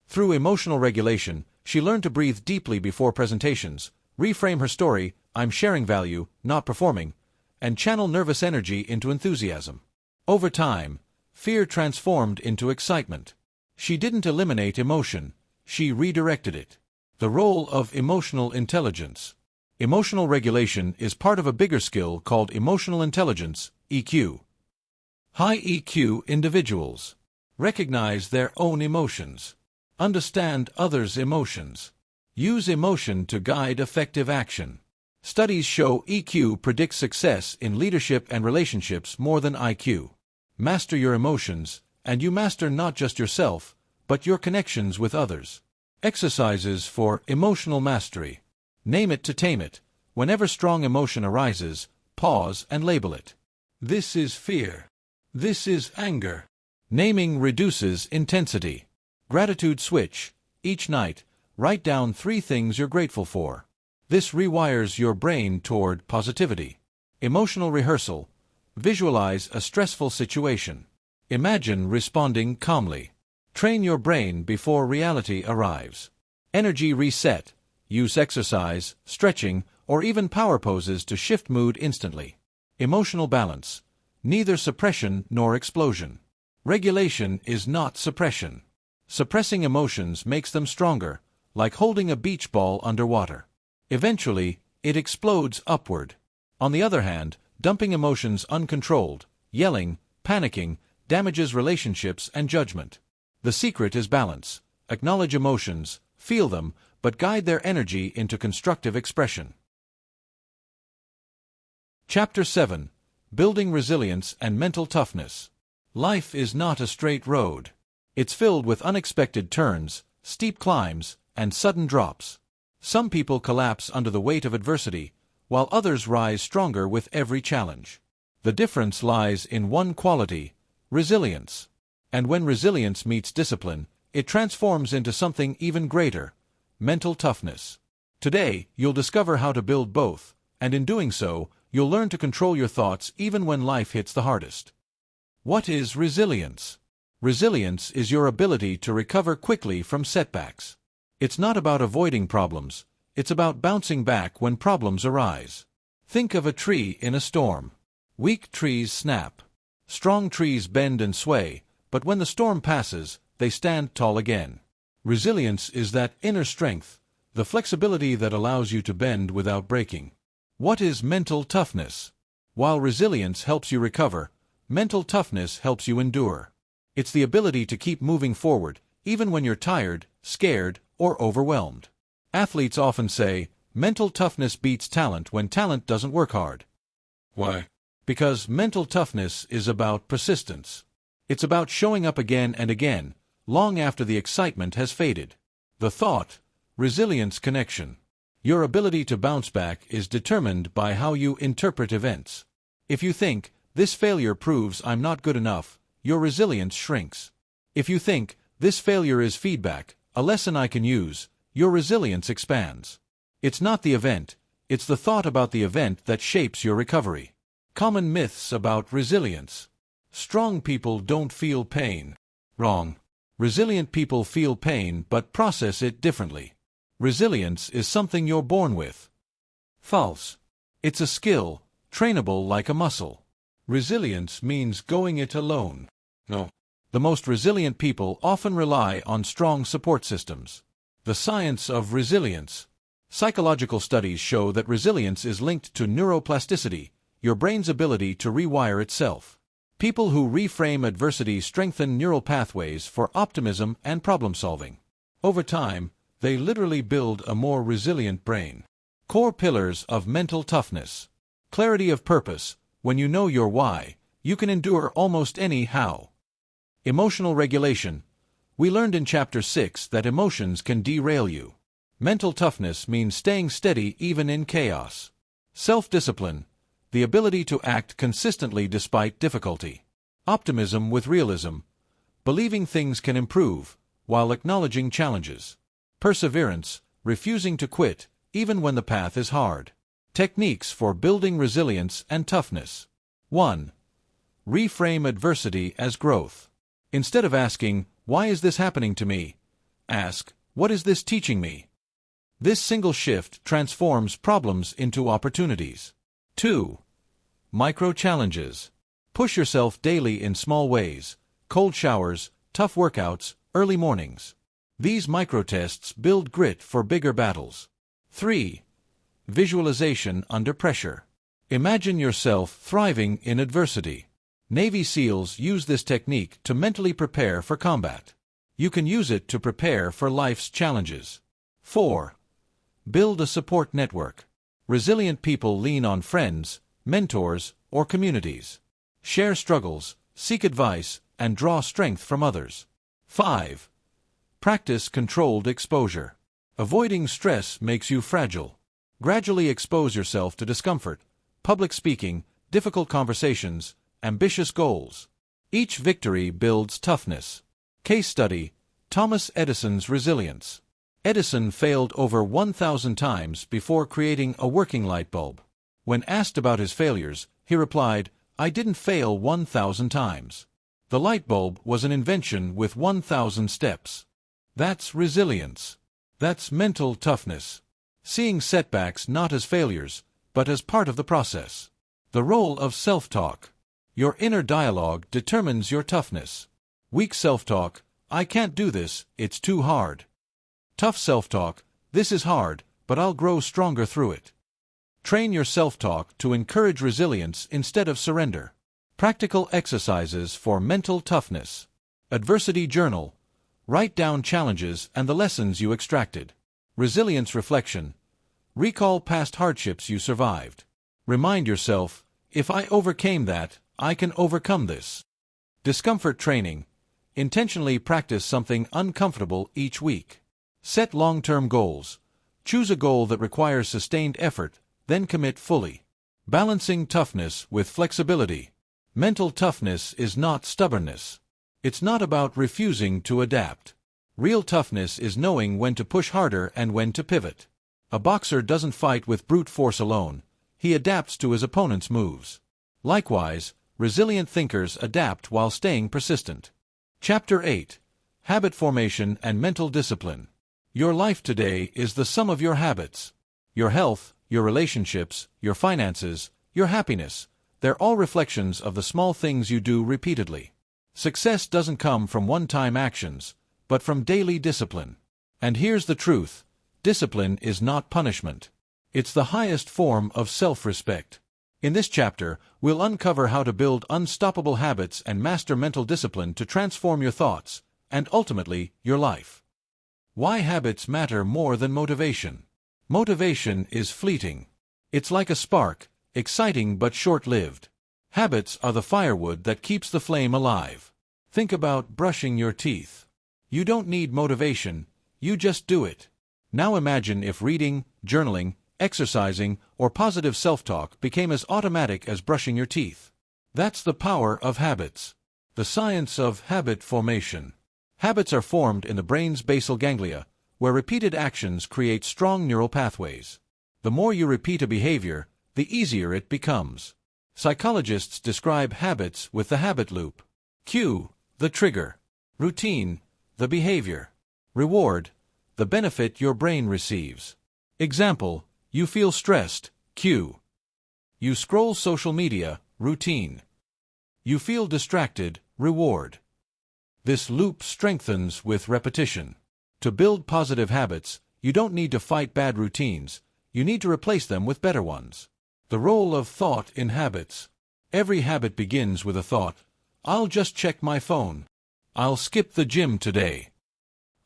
Through emotional regulation, she learned to breathe deeply before presentations, reframe her story, "I'm sharing value, not performing," and channel nervous energy into enthusiasm. Over time, fear transformed into excitement. She didn't eliminate emotion, she redirected it. The role of emotional intelligence. Emotional regulation is part of a bigger skill called emotional intelligence, EQ. High EQ individuals recognize their own emotions, understand others' emotions, use emotion to guide effective action. Studies show EQ predicts success in leadership and relationships more than IQ. Master your emotions, and you master not just yourself, but your connections with others. Exercises for emotional mastery. Name it to tame it. Whenever strong emotion arises, pause and label it. This is fear. This is anger. Naming reduces intensity. Gratitude switch. Each night, write down 3 things you're grateful for. This rewires your brain toward positivity. Emotional rehearsal. Visualize a stressful situation. Imagine responding calmly. Train your brain before reality arrives. Energy reset. Use exercise, stretching, or even power poses to shift mood instantly. Emotional balance. Neither suppression nor explosion. Regulation is not suppression. Suppressing emotions makes them stronger, like holding a beach ball underwater. Eventually, it explodes upward. On the other hand, dumping emotions uncontrolled, yelling, panicking, damages relationships and judgment. The secret is balance. Acknowledge emotions, feel them, but guide their energy into constructive expression. Chapter 7. Building Resilience and Mental Toughness. Life is not a straight road. It's filled with unexpected turns, steep climbs, and sudden drops. Some people collapse under the weight of adversity, while others rise stronger with every challenge. The difference lies in one quality: resilience. And when resilience meets discipline, it transforms into something even greater: mental toughness. Today, you'll discover how to build both, and in doing so, you'll learn to control your thoughts even when life hits the hardest. What is resilience? Resilience is your ability to recover quickly from setbacks. It's not about avoiding problems, it's about bouncing back when problems arise. Think of a tree in a storm. Weak trees snap. Strong trees bend and sway, but when the storm passes, they stand tall again. Resilience is that inner strength, the flexibility that allows you to bend without breaking. What is mental toughness? While resilience helps you recover, mental toughness helps you endure. It's the ability to keep moving forward, even when you're tired, scared, or overwhelmed. Athletes often say, mental toughness beats talent when talent doesn't work hard. Why? Because mental toughness is about persistence. It's about showing up again and again, long after the excitement has faded. The thought, resilience connection. Your ability to bounce back is determined by how you interpret events. If you think, this failure proves I'm not good enough, your resilience shrinks. If you think, this failure is feedback, a lesson I can use, your resilience expands. It's not the event, it's the thought about the event that shapes your recovery. Common myths about resilience. Strong people don't feel pain. Wrong. Resilient people feel pain but process it differently. Resilience is something you're born with. False. It's a skill, trainable like a muscle. Resilience means going it alone. No. The most resilient people often rely on strong support systems. The science of resilience. Psychological studies show that resilience is linked to neuroplasticity, your brain's ability to rewire itself. People who reframe adversity strengthen neural pathways for optimism and problem-solving. Over time, they literally build a more resilient brain. Core pillars of mental toughness. Clarity of purpose. When you know your why, you can endure almost any how. Emotional regulation. We learned in Chapter 6 that emotions can derail you. Mental toughness means staying steady even in chaos. Self-discipline. The ability to act consistently despite difficulty. Optimism with realism. Believing things can improve, while acknowledging challenges. Perseverance. Refusing to quit, even when the path is hard. Techniques for building resilience and toughness. 1. Reframe adversity as growth. Instead of asking, "Why is this happening to me?" ask, "What is this teaching me?" This single shift transforms problems into opportunities. 2. Micro-challenges. Push yourself daily in small ways, cold showers, tough workouts, early mornings. These micro-tests build grit for bigger battles. 3. Visualization under pressure. Imagine yourself thriving in adversity. Navy SEALs use this technique to mentally prepare for combat. You can use it to prepare for life's challenges. 4. Build a support network. Resilient people lean on friends, mentors, or communities. Share struggles, seek advice, and draw strength from others. 5. Practice controlled exposure. Avoiding stress makes you fragile. Gradually expose yourself to discomfort, public speaking, difficult conversations, ambitious goals. Each victory builds toughness. Case study: Thomas Edison's resilience. Edison failed over 1,000 times before creating a working light bulb. When asked about his failures, he replied, "I didn't fail 1,000 times. The light bulb was an invention with 1,000 steps." That's resilience. That's mental toughness. Seeing setbacks not as failures, but as part of the process. The role of self-talk. Your inner dialogue determines your toughness. Weak self-talk: "I can't do this, it's too hard." Tough self-talk: "This is hard, but I'll grow stronger through it." Train your self-talk to encourage resilience instead of surrender. Practical exercises for mental toughness. Adversity journal. Write down challenges and the lessons you extracted. Resilience reflection. Recall past hardships you survived. Remind yourself, "If I overcame that, I can overcome this." Discomfort training. Intentionally practice something uncomfortable each week. Set long-term goals. Choose a goal that requires sustained effort, then commit fully. Balancing toughness with flexibility. Mental toughness is not stubbornness. It's not about refusing to adapt. Real toughness is knowing when to push harder and when to pivot. A boxer doesn't fight with brute force alone. He adapts to his opponent's moves. Likewise, Resilient thinkers adapt while staying persistent. Chapter 8. Habit Formation and Mental Discipline. Your life today is the sum of your habits. Your health, your relationships, your finances, your happiness, they're all reflections of the small things you do repeatedly. Success doesn't come from one-time actions, but from daily discipline. And here's the truth: discipline is not punishment. It's the highest form of self-respect. In this chapter, we'll uncover how to build unstoppable habits and master mental discipline to transform your thoughts, and ultimately, your life. Why habits matter more than motivation. Motivation is fleeting. It's like a spark, exciting but short-lived. Habits are the firewood that keeps the flame alive. Think about brushing your teeth. You don't need motivation, you just do it. Now imagine if reading, journaling, exercising, or positive self-talk became as automatic as brushing your teeth. That's the power of habits. The science of habit formation. Habits are formed in the brain's basal ganglia, where repeated actions create strong neural pathways. The more you repeat a behavior, the easier it becomes. Psychologists describe habits with the habit loop. Cue, the trigger. Routine, the behavior. Reward, the benefit your brain receives. Example: you feel stressed, cue. You scroll social media, routine. You feel distracted, reward. This loop strengthens with repetition. To build positive habits, you don't need to fight bad routines, you need to replace them with better ones. The role of thought in habits. Every habit begins with a thought: I'll just check my phone. I'll skip the gym today.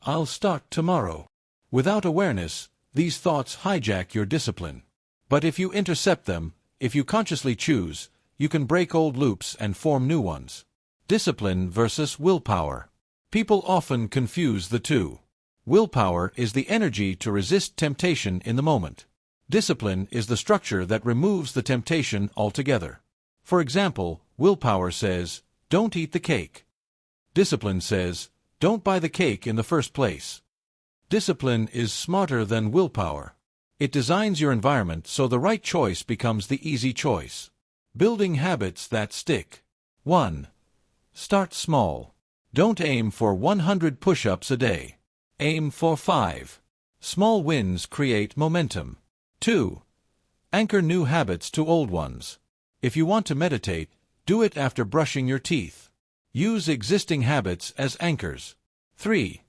I'll start tomorrow. Without awareness, these thoughts hijack your discipline. But if you intercept them, if you consciously choose, you can break old loops and form new ones. Discipline versus willpower. People often confuse the two. Willpower is the energy to resist temptation in the moment. Discipline is the structure that removes the temptation altogether. For example, willpower says, don't eat the cake. Discipline says, don't buy the cake in the first place. Discipline is smarter than willpower. It designs your environment so the right choice becomes the easy choice. Building habits that stick. 1. Start small. Don't aim for 100 push-ups a day. Aim for 5. Small wins create momentum. 2. Anchor new habits to old ones. If you want to meditate, do it after brushing your teeth. Use existing habits as anchors. 3.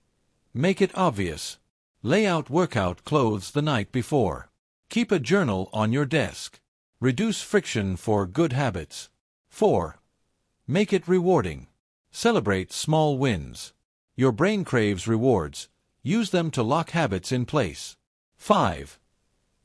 Make it obvious. Lay out workout clothes the night before. Keep a journal on your desk. Reduce friction for good habits. 4. Make it rewarding. Celebrate small wins. Your brain craves rewards. Use them to lock habits in place. 5.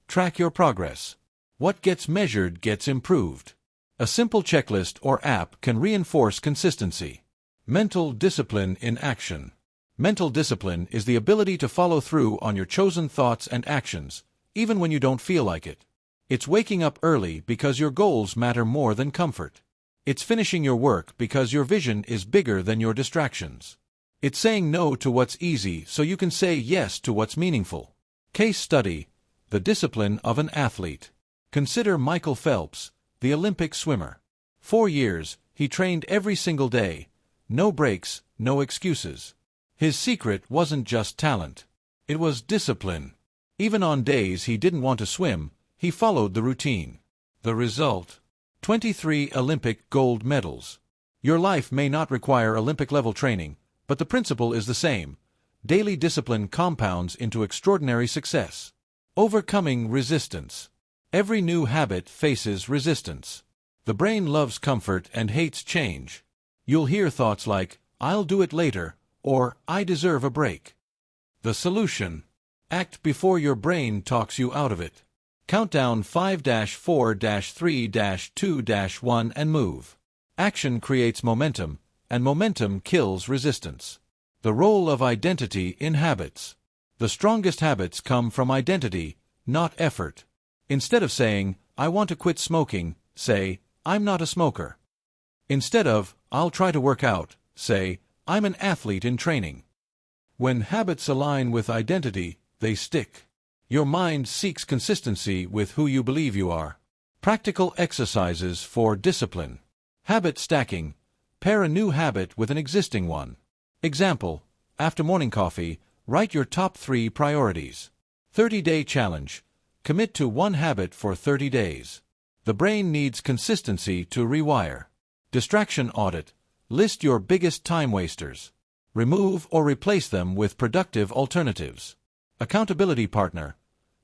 Track your progress. What gets measured gets improved. A simple checklist or app can reinforce consistency. Mental discipline in action. Mental discipline is the ability to follow through on your chosen thoughts and actions, even when you don't feel like it. It's waking up early because your goals matter more than comfort. It's finishing your work because your vision is bigger than your distractions. It's saying no to what's easy so you can say yes to what's meaningful. Case study: the discipline of an athlete. Consider Michael Phelps, the Olympic swimmer. 4 years, he trained every single day. No breaks, no excuses. His secret wasn't just talent. It was discipline. Even on days he didn't want to swim, he followed the routine. The result: 23 Olympic gold medals. Your life may not require Olympic-level training, but the principle is the same. Daily discipline compounds into extraordinary success. Overcoming resistance. Every new habit faces resistance. The brain loves comfort and hates change. You'll hear thoughts like, I'll do it later, or I deserve a break. The solution: act before your brain talks you out of it. Count down 5-4-3-2-1 and move. Action creates momentum, and momentum kills resistance. The role of identity in habits. The strongest habits come from identity, not effort. Instead of saying, I want to quit smoking, say, I'm not a smoker. Instead of, I'll try to work out, say, I'm an athlete in training. When habits align with identity, they stick. Your mind seeks consistency with who you believe you are. Practical exercises for discipline. Habit stacking. Pair a new habit with an existing one. Example, after morning coffee, write your top 3 priorities. 30-day challenge. Commit to one habit for 30 days. The brain needs consistency to rewire. Distraction audit. List your biggest time wasters. Remove or replace them with productive alternatives. Accountability partner.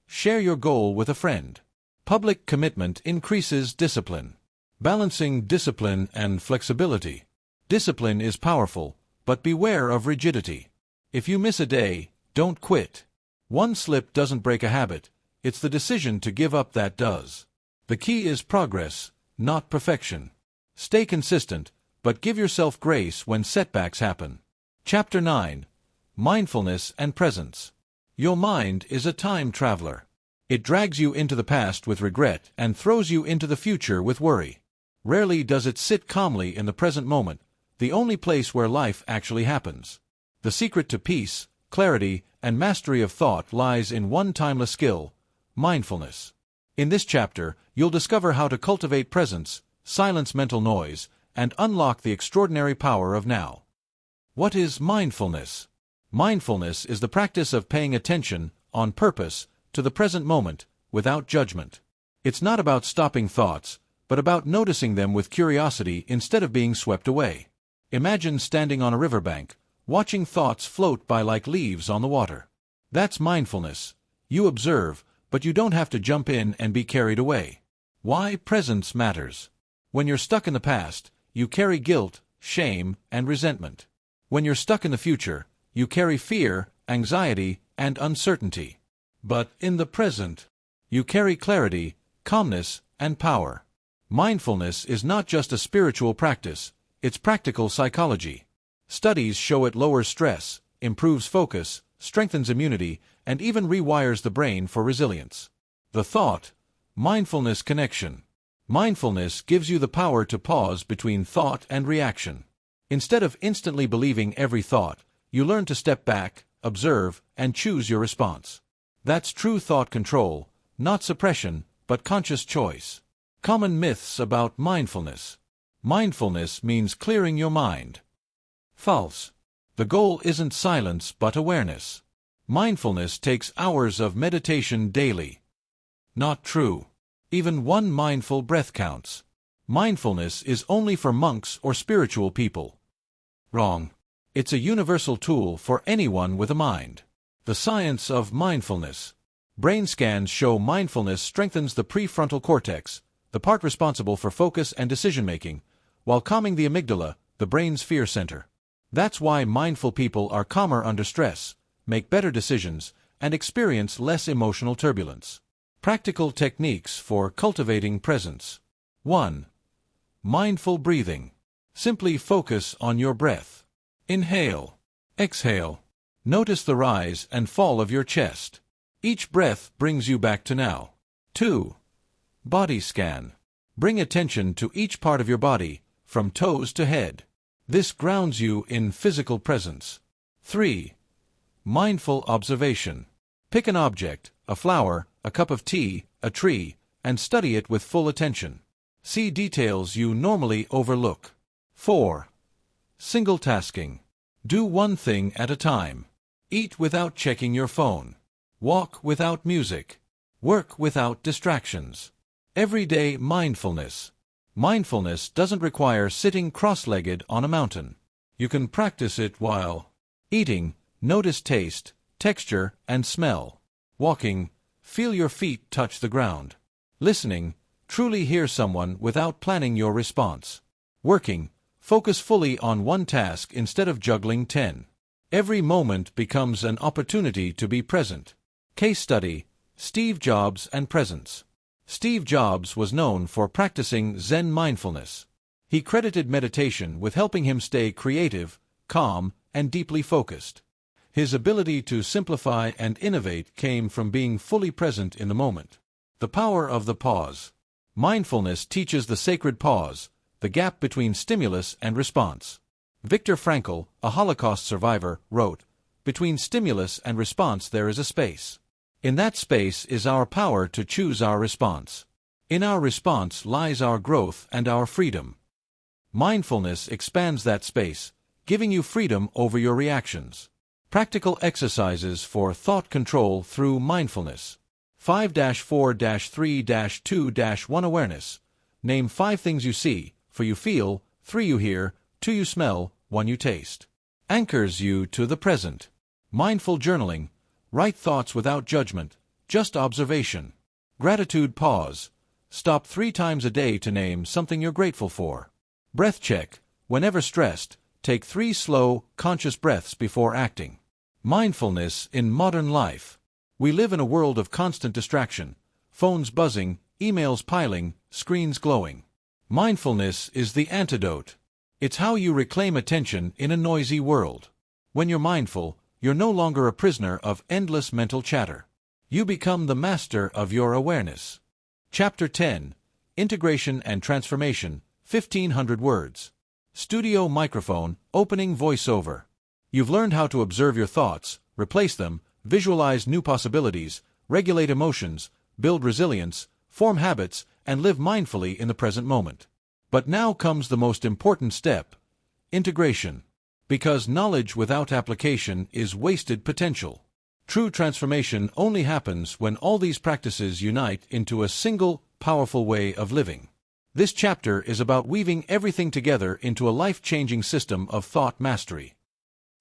Share your goal with a friend. Public commitment increases discipline. Balancing discipline and flexibility. Discipline is powerful, but beware of rigidity. If you miss a day, don't quit. One slip doesn't break a habit, it's the decision to give up that does. The key is progress, not perfection. Stay consistent, but give yourself grace when setbacks happen. Chapter 9. Mindfulness and Presence. Your mind is a time traveler. It drags you into the past with regret and throws you into the future with worry. Rarely does it sit calmly in the present moment, the only place where life actually happens. The secret to peace, clarity, and mastery of thought lies in one timeless skill: mindfulness. In this chapter, you'll discover how to cultivate presence, silence mental noise, and unlock the extraordinary power of now. What is mindfulness? Mindfulness is the practice of paying attention, on purpose, to the present moment, without judgment. It's not about stopping thoughts, but about noticing them with curiosity instead of being swept away. Imagine standing on a riverbank, watching thoughts float by like leaves on the water. That's mindfulness. You observe, but you don't have to jump in and be carried away. Why presence matters. When you're stuck in the past, you carry guilt, shame, and resentment. When you're stuck in the future, you carry fear, anxiety, and uncertainty. But in the present, you carry clarity, calmness, and power. Mindfulness is not just a spiritual practice, it's practical psychology. Studies show it lowers stress, improves focus, strengthens immunity, and even rewires the brain for resilience. The thought, mindfulness connection. Mindfulness gives you the power to pause between thought and reaction. Instead of instantly believing every thought, you learn to step back, observe, and choose your response. That's true thought control, not suppression, but conscious choice. Common myths about mindfulness. Mindfulness means clearing your mind. False. The goal isn't silence but awareness. Mindfulness takes hours of meditation daily. Not true. Even one mindful breath counts. Mindfulness is only for monks or spiritual people. Wrong. It's a universal tool for anyone with a mind. The science of mindfulness. Brain scans show mindfulness strengthens the prefrontal cortex, the part responsible for focus and decision-making, while calming the amygdala, the brain's fear center. That's why mindful people are calmer under stress, make better decisions, and experience less emotional turbulence. Practical techniques for cultivating presence. 1. Mindful breathing. Simply focus on your breath. Inhale. Exhale. Notice the rise and fall of your chest. Each breath brings you back to now. 2. Body scan. Bring attention to each part of your body, from toes to head. This grounds you in physical presence. 3. Mindful observation. Pick an object, a flower, a cup of tea, a tree, and study it with full attention. See details you normally overlook. 4. Single tasking. Do one thing at a time. Eat without checking your phone. Walk without music. Work without distractions. Everyday mindfulness. Mindfulness doesn't require sitting cross-legged on a mountain. You can practice it while eating. Notice taste, texture, and smell. Walking. Feel your feet touch the ground. Listening. Truly hear someone without planning your response. Working. Focus fully on one task instead of juggling 10. Every moment becomes an opportunity to be present. Case study: Steve Jobs and presence. Steve Jobs was known for practicing Zen mindfulness. He credited meditation with helping him stay creative, calm, and deeply focused. His ability to simplify and innovate came from being fully present in the moment. The power of the pause. Mindfulness teaches the sacred pause, the gap between stimulus and response. Viktor Frankl, a Holocaust survivor, wrote, "Between stimulus and response there is a space. In that space is our power to choose our response. In our response lies our growth and our freedom." Mindfulness expands that space, giving you freedom over your reactions. Practical exercises for thought control through mindfulness. 5-4-3-2-1 Awareness. Name 5 things you see, 4 you feel, 3 you hear, 2 you smell, 1 you taste. Anchors you to the present. Mindful journaling. Write thoughts without judgment, just observation. Gratitude pause. Stop 3 times a day to name something you're grateful for. Breath check. Whenever stressed, take 3 slow, conscious breaths before acting. Mindfulness in modern life. We live in a world of constant distraction. Phones buzzing, emails piling, screens glowing. Mindfulness is the antidote. It's how you reclaim attention in a noisy world. When you're mindful, you're no longer a prisoner of endless mental chatter. You become the master of your awareness. Chapter 10. Integration and Transformation, 1500 words. Studio microphone, opening voiceover. You've learned how to observe your thoughts, replace them, visualize new possibilities, regulate emotions, build resilience, form habits, and live mindfully in the present moment. But now comes the most important step: integration. Because knowledge without application is wasted potential. True transformation only happens when all these practices unite into a single, powerful way of living. This chapter is about weaving everything together into a life-changing system of thought mastery.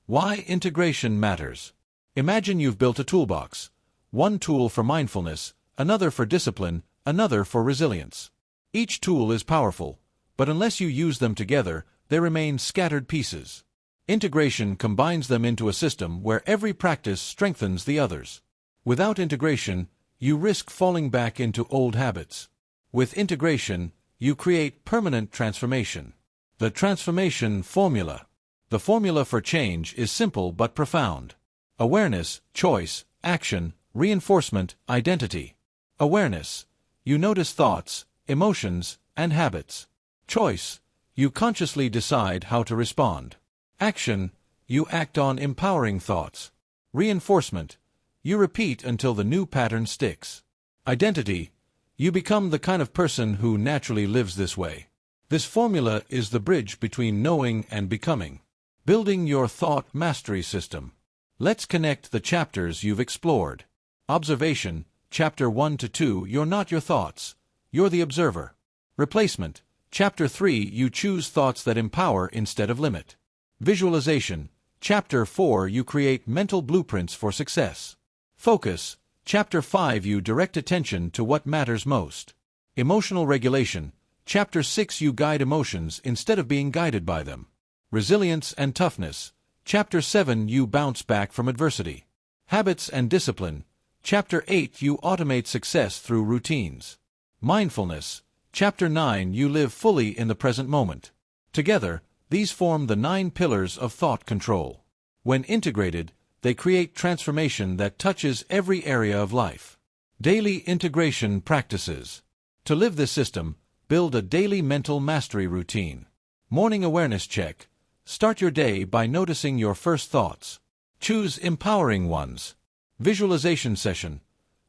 Why integration matters. Imagine you've built a toolbox. One tool for mindfulness, another for discipline, another for resilience. Each tool is powerful, but unless you use them together, they remain scattered pieces. Integration combines them into a system where every practice strengthens the others. Without integration, you risk falling back into old habits. With integration, you create permanent transformation. The transformation formula. The formula for change is simple but profound. Awareness, choice, action, reinforcement, identity. Awareness. You notice thoughts, emotions, and habits. Choice. You consciously decide how to respond. Action. You act on empowering thoughts. Reinforcement. You repeat until the new pattern sticks. Identity. You become the kind of person who naturally lives this way. This formula is the bridge between knowing and becoming. Building your thought mastery system. Let's connect the chapters you've explored. Observation, Chapter 1 to 2. You're not your thoughts. You're the observer. Replacement, Chapter 3. You choose thoughts that empower instead of limit. Visualization, Chapter 4. You create mental blueprints for success. Focus, Chapter 5. You direct attention to what matters most. Emotional regulation, Chapter 6. You guide emotions instead of being guided by them. Resilience and toughness, Chapter 7. You bounce back from adversity. Habits and discipline, Chapter 8. You automate success through routines. Mindfulness, Chapter 9. You live fully in the present moment. Together, these form the 9 pillars of thought control. When integrated, they create transformation that touches every area of life. Daily integration practices. To live this system, build a daily mental mastery routine. Morning awareness check. Start your day by noticing your first thoughts. Choose empowering ones. Visualization session.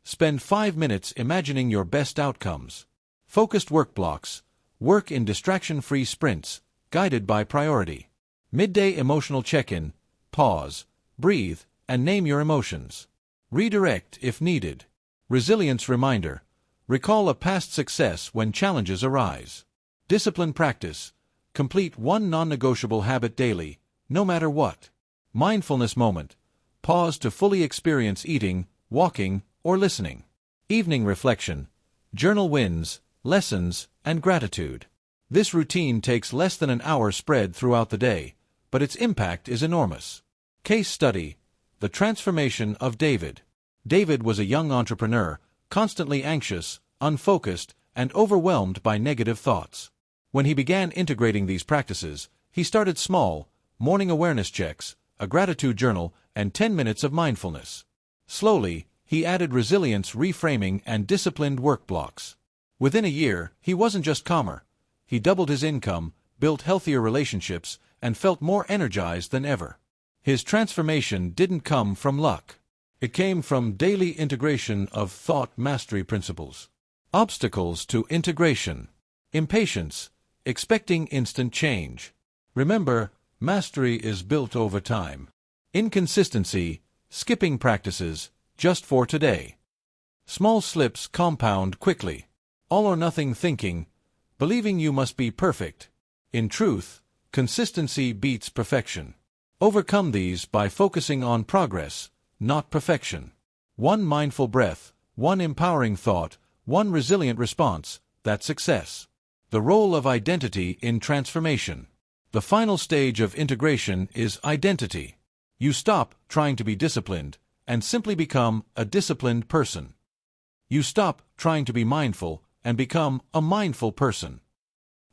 Spend 5 minutes imagining your best outcomes. Focused work blocks. Work in distraction-free sprints, guided by priority. Midday emotional check-in. Pause, breathe, and name your emotions. Redirect if needed. Resilience reminder. Recall a past success when challenges arise. Discipline practice. Complete one non-negotiable habit daily, no matter what. Mindfulness moment. Pause to fully experience eating, walking, or listening. Evening reflection. Journal wins, lessons, and gratitude. This routine takes less than an hour spread throughout the day, but its impact is enormous. Case study. The transformation of David. David was a young entrepreneur, constantly anxious, unfocused, and overwhelmed by negative thoughts. When he began integrating these practices, he started small: morning awareness checks, a gratitude journal, and 10 minutes of mindfulness. Slowly, he added resilience reframing and disciplined work blocks. Within a year, he wasn't just calmer. He doubled his income, built healthier relationships, and felt more energized than ever. His transformation didn't come from luck. It came from daily integration of thought mastery principles. Obstacles to integration. Impatience. expecting instant change. Remember, mastery is built over time. Inconsistency, skipping practices, just for today. Small slips compound quickly. All or nothing thinking, believing you must be perfect. In truth, consistency beats perfection. Overcome these by focusing on progress, not perfection. One mindful breath, one empowering thought, one resilient response, that's success. The role of identity in transformation. The final stage of integration is identity. You stop trying to be disciplined and simply become a disciplined person. You stop trying to be mindful and become a mindful person.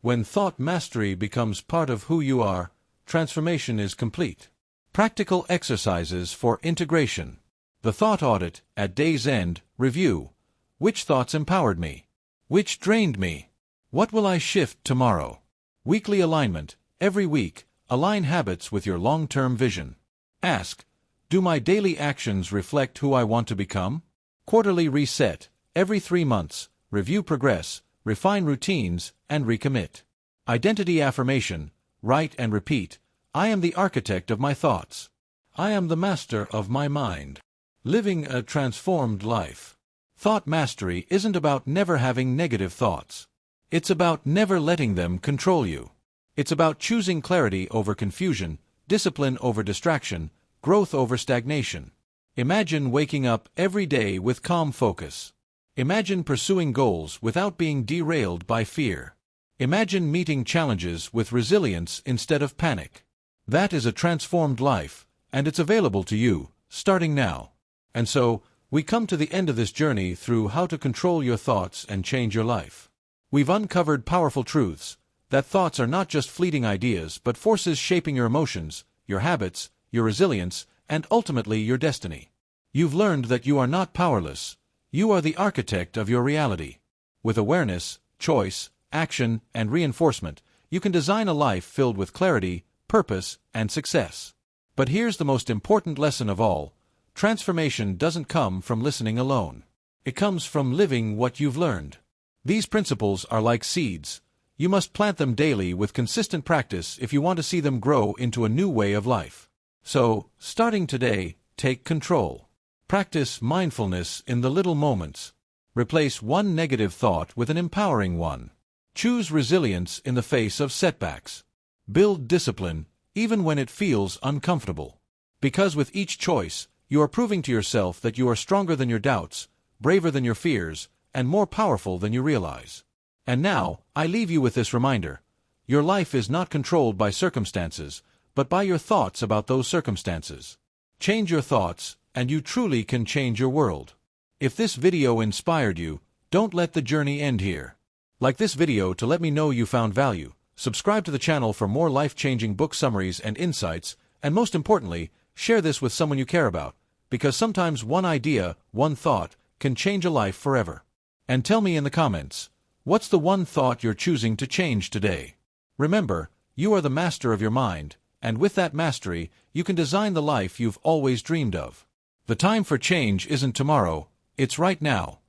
When thought mastery becomes part of who you are, transformation is complete. Practical exercises for integration. The thought audit at day's end, review. Which thoughts empowered me? Which drained me? What will I shift tomorrow? Weekly alignment. Every week, align habits with your long-term vision. Ask, do my daily actions reflect who I want to become? Quarterly reset. Every 3 months, review progress, refine routines, and recommit. Identity affirmation. Write and repeat. I am the architect of my thoughts. I am the master of my mind. Living a transformed life. Thought mastery isn't about never having negative thoughts. It's about never letting them control you. It's about choosing clarity over confusion, discipline over distraction, growth over stagnation. Imagine waking up every day with calm focus. Imagine pursuing goals without being derailed by fear. Imagine meeting challenges with resilience instead of panic. That is a transformed life, and it's available to you, starting now. And so, we come to the end of this journey through how to control your thoughts and change your life. We've uncovered powerful truths, that thoughts are not just fleeting ideas but forces shaping your emotions, your habits, your resilience, and ultimately your destiny. You've learned that you are not powerless. You are the architect of your reality. With awareness, choice, action, and reinforcement, you can design a life filled with clarity, purpose, and success. But here's the most important lesson of all. Transformation doesn't come from listening alone. It comes from living what you've learned. These principles are like seeds. You must plant them daily with consistent practice if you want to see them grow into a new way of life. So, starting today, take control. Practice mindfulness in the little moments. Replace one negative thought with an empowering one. Choose resilience in the face of setbacks. Build discipline, even when it feels uncomfortable. Because with each choice, you are proving to yourself that you are stronger than your doubts, braver than your fears, and more powerful than you realize. And now, I leave you with this reminder. Your life is not controlled by circumstances, but by your thoughts about those circumstances. Change your thoughts, and you truly can change your world. If this video inspired you, don't let the journey end here. Like this video to let me know you found value. Subscribe to the channel for more life-changing book summaries and insights, and most importantly, share this with someone you care about, because sometimes one idea, one thought, can change a life forever. And tell me in the comments, what's the one thought you're choosing to change today? Remember, you are the master of your mind, and with that mastery, you can design the life you've always dreamed of. The time for change isn't tomorrow, it's right now.